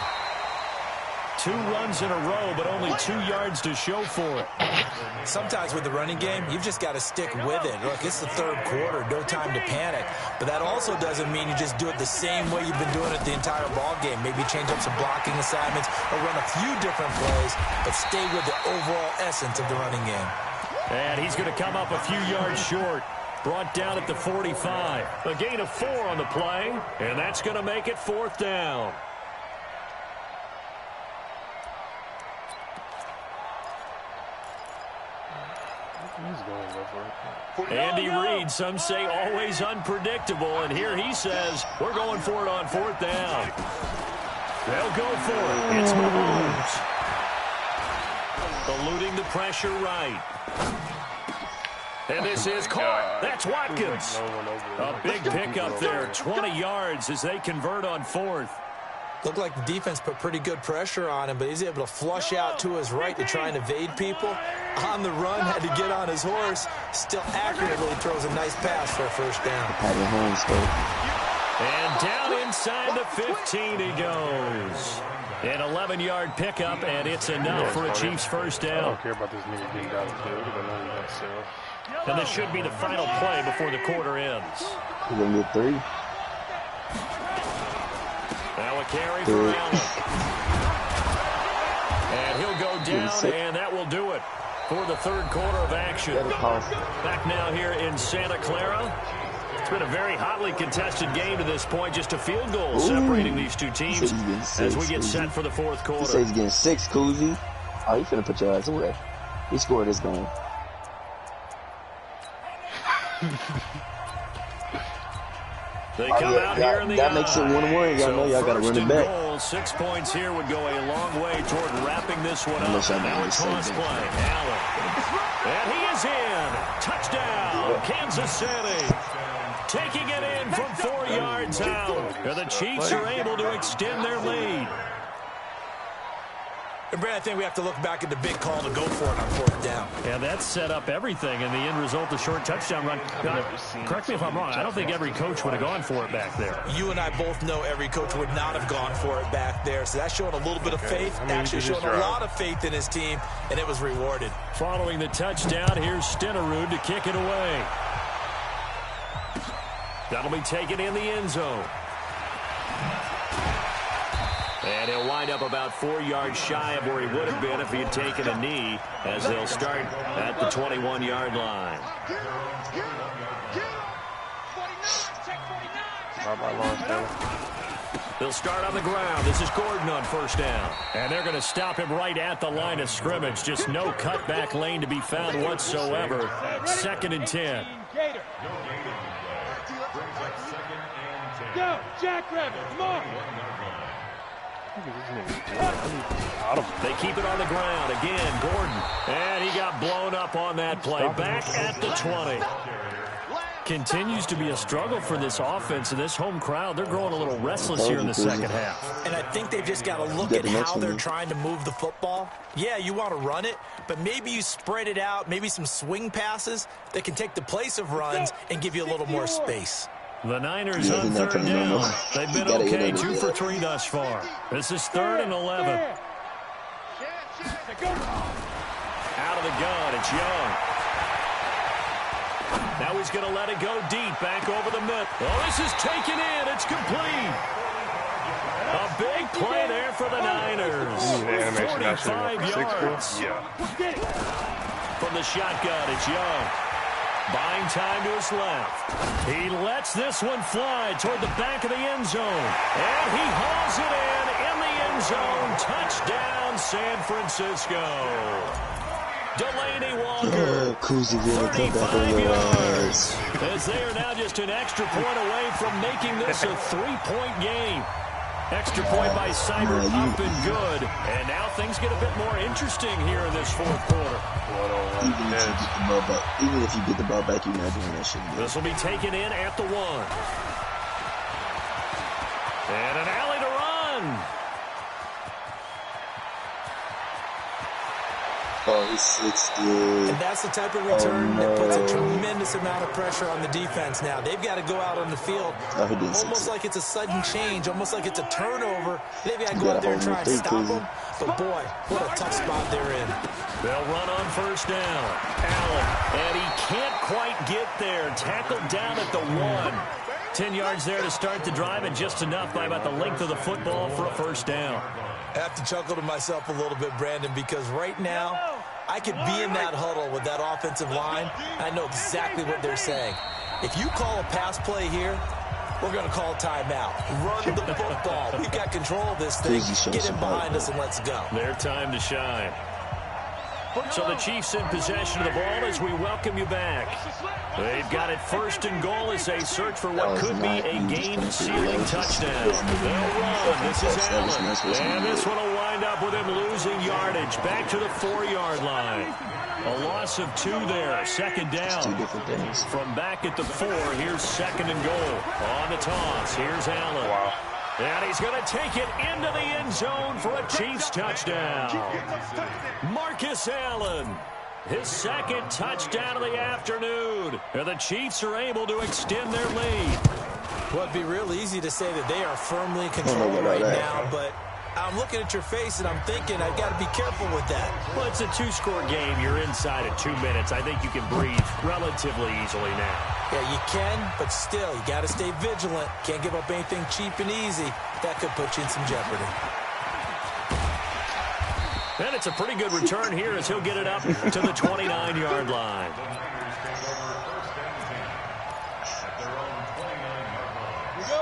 2 runs in a row, but only 2 yards to show for it. Sometimes with the running game, you've just got to stick with it. Look, it's the third quarter, no time to panic. But that also doesn't mean you just do it the same way you've been doing it the entire ball game. Maybe change up some blocking assignments or run a few different plays, but stay with the overall essence of the running game. And he's going to come up a few yards short. Brought down at the 45. A gain of 4 on the play, and that's going to make it 4th down. Andy Reid, some say always unpredictable, and here he says, we're going for it on 4th down. They'll go for it. It's Mahomes. Eluding the pressure right. And this is caught. That's Watkins. A big pickup there, 20 yards as they convert on 4th. Looked like the defense put pretty good pressure on him, but he's able to flush out to his right to try and evade people. On the run, had to get on his horse. Still accurately throws a nice pass for a first down. And down inside the 15 he goes. An 11-yard pickup, and it's enough for a Chiefs first down. I don't care about this nigga getting down the field. I know he's not self. And this should be the final play before the quarter ends. He's going to get 3. Now a carry for Allen. And he'll go down, and that will do it for the third quarter of action. Back now here in Santa Clara. It's been a very hotly contested game to this point. Just a field goal separating these two teams as we get set for the fourth quarter. He says he's getting 6, Koozie. Oh, you finna put your ass away. He scored this game. They come out here in the that makes it 1-1. Y'all know y'all got to run it back. Goal, 6 points here would go a long way toward wrapping this one up. Now a toss play. Allen. And he is in. Touchdown, Kansas City. Taking it in from 4 yards out. And the Chiefs are able to extend their lead. And, Brad, I think we have to look back at the big call to go for it on 4th down. Yeah, that set up everything, and the end result, the short touchdown run. Correct me if I'm wrong. I don't think every coach would have gone for it back there. You and I both know every coach would not have gone for it back there. So that's showing a little bit of faith, actually showing a lot of faith in his team, and it was rewarded. Following the touchdown, here's Stenerud to kick it away. That'll be taken in the end zone. And he'll wind up about 4 yards shy of where he would have been if he had taken a knee, as they'll start at the 21-yard line. They'll start on the ground. This is Gordon on 1st down. And they're going to stop him right at the line of scrimmage. Just no cutback lane to be found whatsoever. 2nd and 10. Go, Jackrabbit, come on. They keep it on the ground. Again, Gordon. And he got blown up on that play. Back at the 20. Continues to be a struggle for this offense and this home crowd. They're growing a little restless here in the second half. And I think they've just got to look at how they're trying to move the football. Yeah, you want to run it, but maybe you spread it out, maybe some swing passes that can take the place of runs and give you a little more space. The Niners on 3rd down. They've been okay, 2 for 3 thus far. This is 3rd and 11. Out of the gun, it's Young. Now he's going to let it go deep, back over the middle. Oh, this is taken in. It's complete. A big play there for the Niners. 45 yards. From the shotgun, it's Young. Buying time to his left. He lets this one fly toward the back of the end zone. And he hauls it in the end zone. Touchdown, San Francisco. Delaney Walker, 35 yards. As they are now just an extra point away from making this a 3-point game. Extra point by Seibert, up and good. And now things get a bit more interesting here in this 4th quarter. Even if you get the ball back, you're not doing that shit. This will be taken in at the 1. And an alley to run. Oh, he's 60. And that's the type of return that puts a tremendous amount of pressure on the defense now. They've got to go out on the field almost like it's a sudden change, almost like it's a turnover. They've got to go out there and try and stop them. But, boy, what a tough spot they're in. They'll run on 1st down. Allen, and he can't quite get there. Tackled down at the 1. 10 yards there to start the drive, and just enough by about the length of the football for a 1st down. I have to chuckle to myself a little bit, Brandon, because right now I could be in that huddle with that offensive line. I know exactly what they're saying. If you call a pass play here, we're going to call a timeout. Run the football. We've got control of this thing. Get him behind us and let's go. Their time to shine. So the Chiefs in possession of the ball as we welcome you back. They've got it 1st and goal as they search for what could be a game-sealing touchdown. They'll run. This is Allen. And this one will wind up with him losing yardage. Back to the 4-yard line. A loss of 2 there. 2nd down. From back at the 4, here's 2nd and goal. On the toss, here's Allen. Wow. And he's going to take it into the end zone for a Chiefs touchdown. Marcus Allen, his 2nd touchdown of the afternoon. And the Chiefs are able to extend their lead. Well, it'd be real easy to say that they are firmly in control right now, but I'm looking at your face and I'm thinking I've got to be careful with that. Well, it's a 2-score game. You're inside at 2 minutes. I think you can breathe relatively easily now. Yeah, you can, but still, you got to stay vigilant. Can't give up anything cheap and easy. That could put you in some jeopardy. And it's a pretty good return here as he'll get it up to the 29-yard line.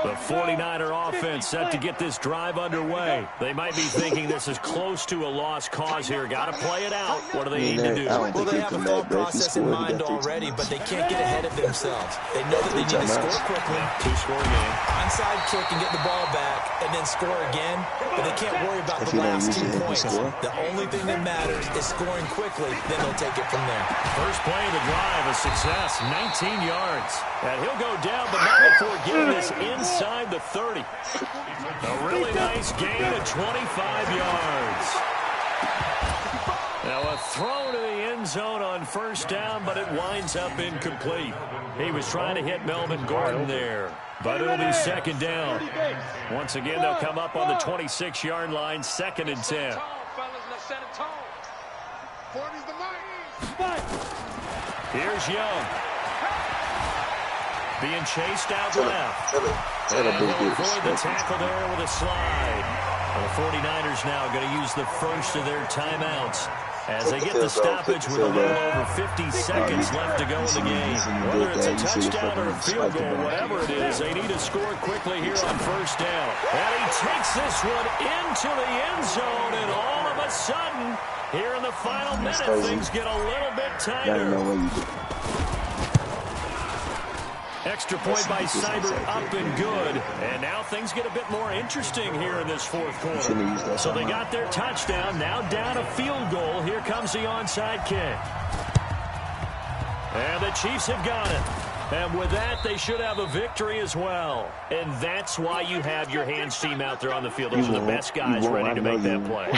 The 49er offense set to get this drive underway. They might be thinking this is close to a lost cause here. Got to play it out. What do they need to do? Well, they have a thought process in mind already, but they can't get ahead of themselves. They know that they need to score quickly. 2-score game. Onside kick and get the ball back and then score again, but they can't worry about the last 2 points. The only thing that matters is scoring quickly, then they'll take it from there. First play of the drive, a success, 19 yards. And he'll go down, but not before getting this inside the 30. A really nice gain of 25 yards. Now a throw to the end zone on first down, but it winds up incomplete. He was trying to hit Melvin Gordon there, but it'll be second down. Once again, they'll come up on the 26-yard line, 2nd and 10. Here's Young. Being chased out left. And he'll avoid the tackle there with a slide. Well, the 49ers now going to use the first of their timeouts as they get the stoppage with a little over 50 seconds left to go in the game. Whether it's a touchdown or a field goal, whatever it is, they need to score quickly here on first down. And he takes this one into the end zone, and all of a sudden, here in the final minute, things get a little bit tighter. Extra point by Seibert, up and good. And now things get a bit more interesting here in this fourth quarter. So they got their touchdown, now down a field goal. Here comes the onside kick. And the Chiefs have got it. And with that, they should have a victory as well. And that's why you have your hands team out there on the field. Those are the best guys ready to make that play.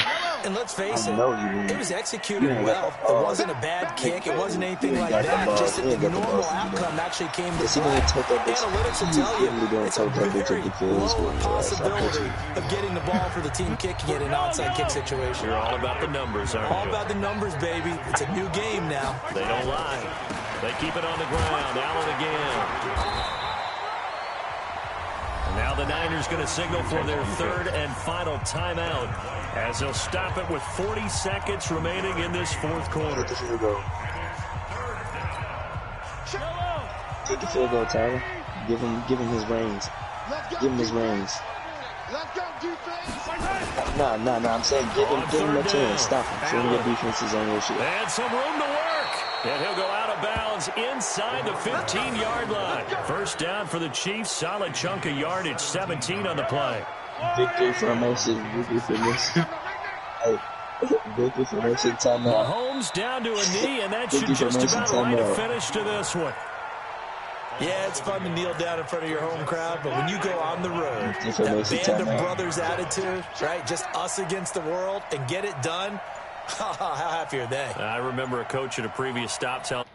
And let's face it, it was executed well. It wasn't a bad kick. It wasn't anything like that. Just that the normal outcome actually came to play. Analytics will tell you it's a very low possibility of getting the ball for the team kicking it in an onside kick situation. You're all about the numbers, aren't you? All about the numbers, baby. It's a new game now. They don't lie. They keep it on the ground. Allen again. And now the Niners going to signal for their third and final timeout as they'll stop it with 40 seconds remaining in this fourth quarter. Take the field goal, Tyler. Give him his reins. Give him his reins. Nah. I'm saying give him a chance. Stop him. Show him your defense is on your shit. And some room to work. And he'll go out of bounds inside the 15-yard line. First down for the Chiefs. Solid chunk of yardage. 17 on the play. Victory formation. Victory formation. Hey, victory formation timeout. Mahomes down to a knee, and that should just about write a finish to this one. Yeah, it's fun to kneel down in front of your home crowd, but when you go on the road, that band of brothers attitude, right? Just us against the world and get it done. How happy are they? I remember a coach at a previous stop telling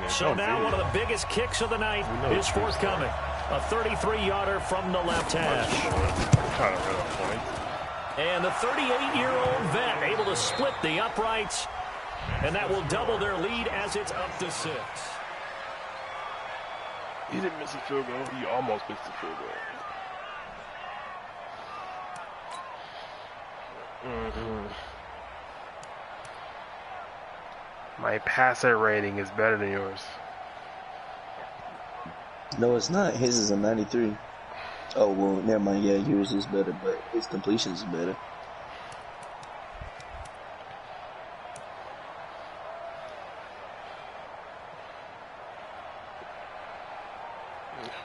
So now one of the biggest kicks of the night is forthcoming. A 33-yarder from the left hash. Kind of a point. And the 38-year-old vet able to split the uprights. And that will double their lead as it's up to 6. He didn't miss a field goal. He almost missed a field goal. My passer rating is better than yours. No, it's not. His is a 93. Oh, well, never mind. Yeah, yours is better, but his completion is better.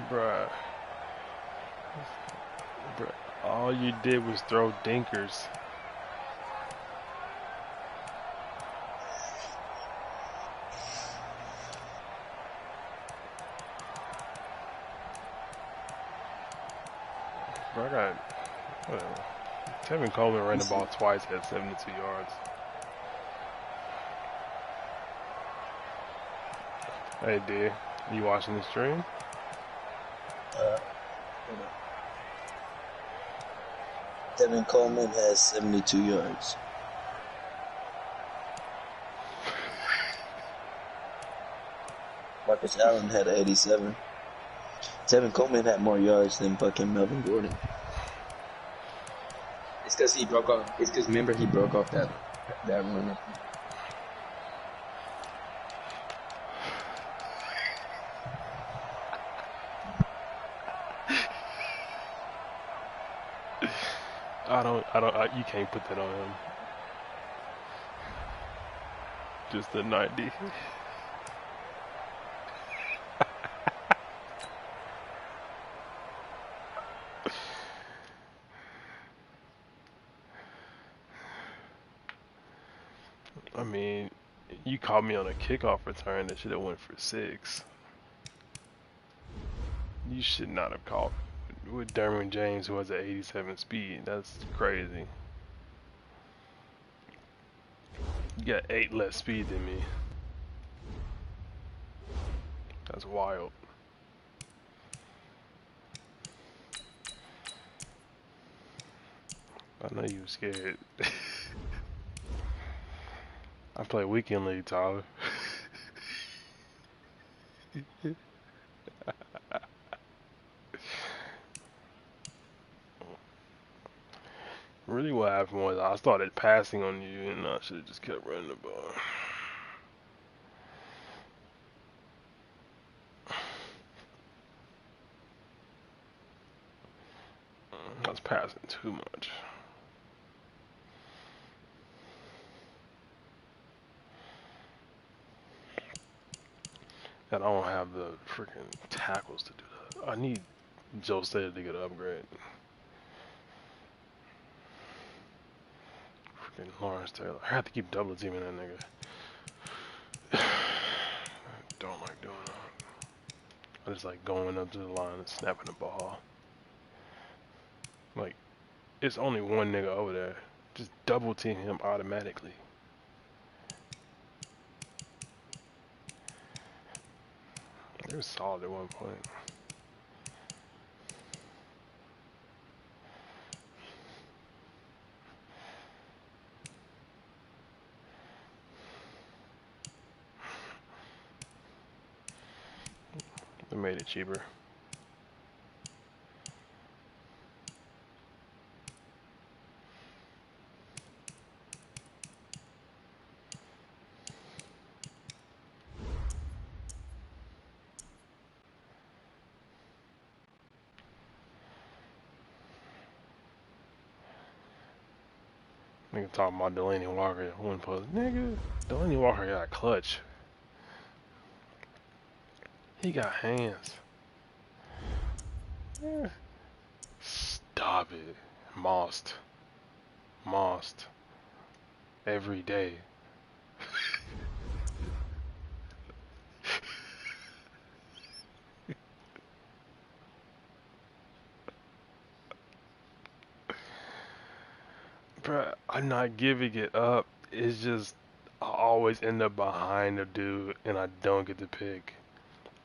Bruh, all you did was throw dinkers. Bro, I got, whatever. Tevin Coleman ran the ball twice at 72 yards. Hey, D, you watching the stream? Tevin Coleman has 72 yards. Marcus Allen had 87. Tevin Coleman had more yards than fucking Melvin Gordon. It's because he broke off. It's because remember he broke off that run. You can't put that on him. Just a 90. I mean, you caught me on a kickoff return that should have went for 6. You should not have caught with Derwin James, who has an 87 speed. That's crazy. You got 8 less speed than me. That's wild. I know you were scared. I play weekend league, Tyler. Really what happened was I started passing on you and I should have just kept running the ball. I was passing too much. And I don't have the freaking tackles to do that. I need Joe Stater to get an upgrade. Freaking Lawrence Taylor. I have to keep double teaming that nigga. Don't like doing that. I just like going up to the line and snapping the ball. Like, it's only one nigga over there. Just double team him automatically. They were solid at one point. They made it cheaper. Nigga talking about Delaney Walker one plus. Nigga, Delaney Walker got clutch. He got hands. Yeah. Stop it. Mossed. Every day. Bruh, I'm not giving it up. It's just, I always end up behind the dude and I don't get to pick.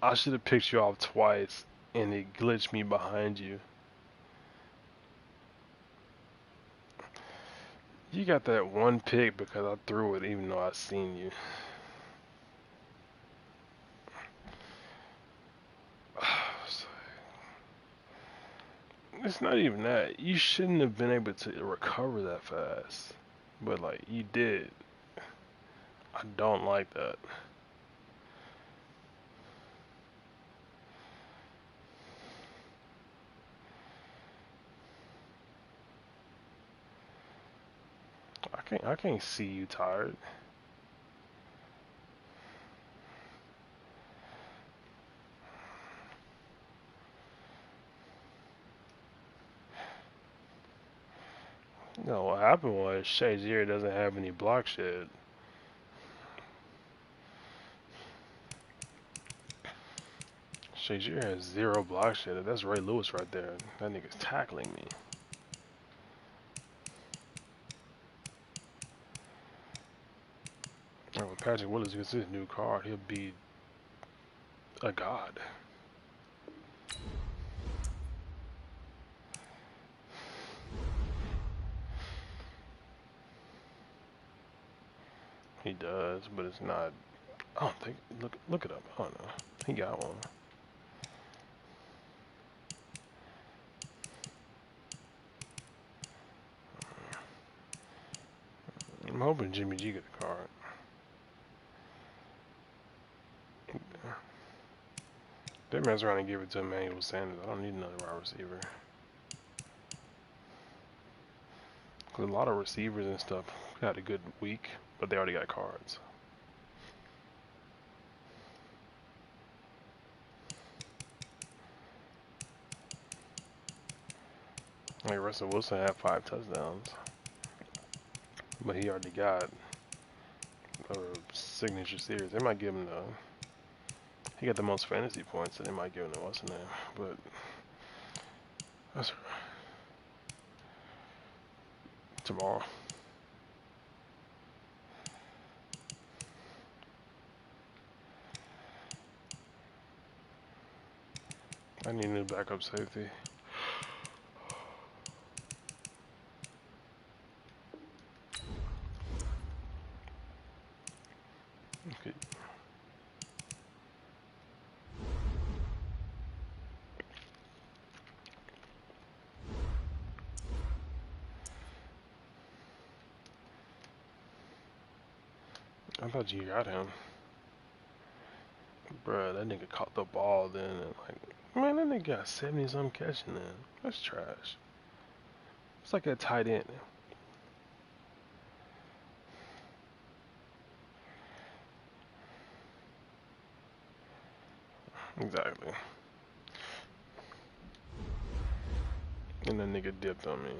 I should have picked you off twice and it glitched me behind you. You got that one pick because I threw it even though I seen you. It's not even that. You shouldn't have been able to recover that fast. But like, you did. I don't like that. I can't see you tired. No, what happened was Shazier doesn't have any block shed. Shazier has 0 block shed. That's Ray Lewis right there. That nigga's tackling me. Oh, when Patrick Willis gets his new card, he'll be a god. He does, but it's not. I don't think. Look it up. I don't know. He got one. I'm hoping Jimmy G get a card. They mess around and give it to Emmanuel Sanders. I don't need another wide receiver. Cause a lot of receivers and stuff had a good week, but they already got cards. Like Russell Wilson had 5 touchdowns, but he already got signature series. They might give him the. He got the most fantasy points, so they might give him the what's the name. But that's tomorrow. I need a new backup safety. Okay. I thought you got him. Bruh, that nigga caught the ball then and like, man, that nigga got 70-something catching then. That's trash. It's like a tight end. Exactly. And that nigga dipped on me.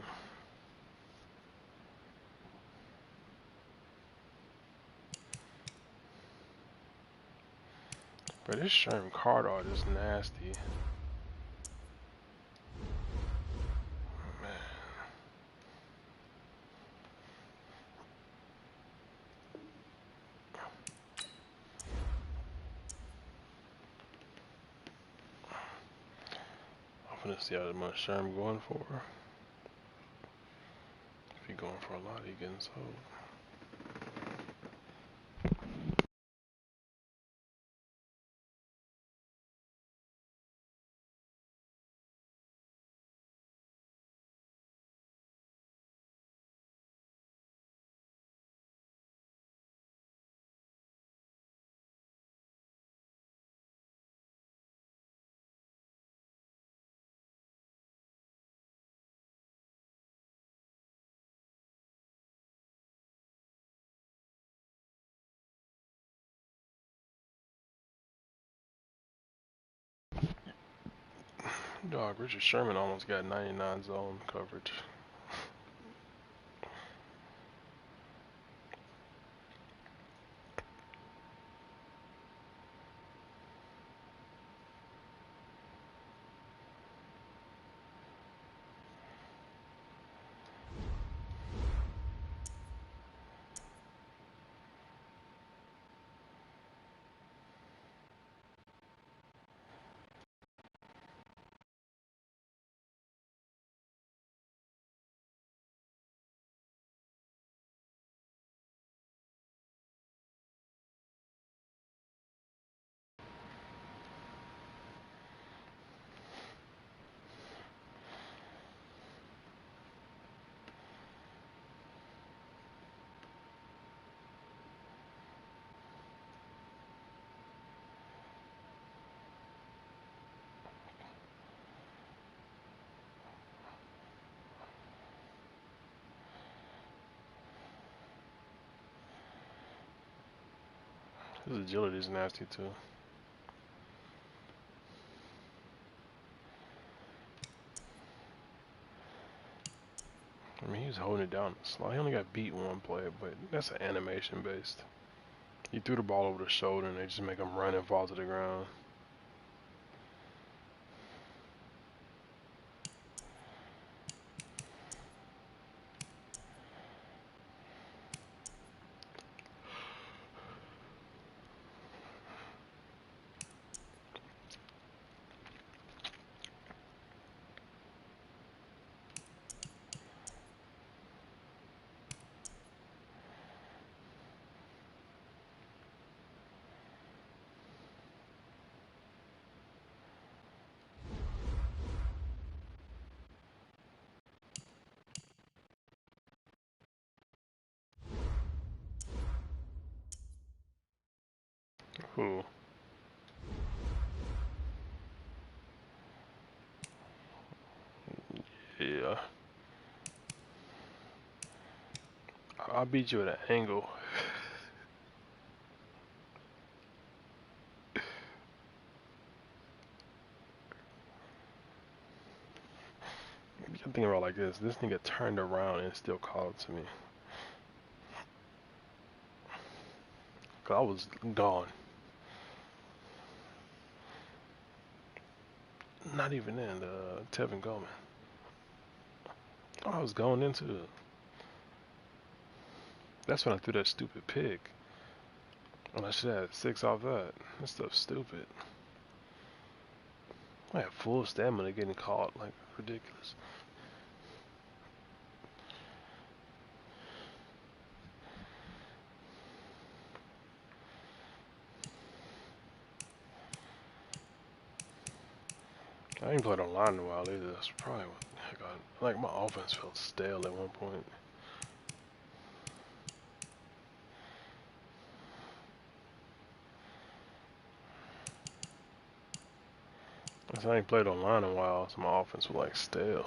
But this Sherm card art is nasty. Man. I'm gonna see how much Sherm going for. If he going for a lot, he getting sold. Dog, Richard Sherman almost got 99 zone coverage. His agility is nasty too. I mean, he's holding it down. He only got beat one play, but that's an animation based. He threw the ball over the shoulder and they just make him run and fall to the ground. Who? Yeah. I'll beat you at an angle. I'm thinking about it like this. This nigga turned around and still called it to me. 'cause I was gone. Not even in Tevin Coleman. I was going into it. That's when I threw that stupid pick. And I should have had 6 off that. That stuff's stupid. I had full stamina getting caught. Like, ridiculous. I ain't played online in a while either. That's probably what the heck like my offense felt stale at one point. I ain't played online in a while, so my offense was like stale.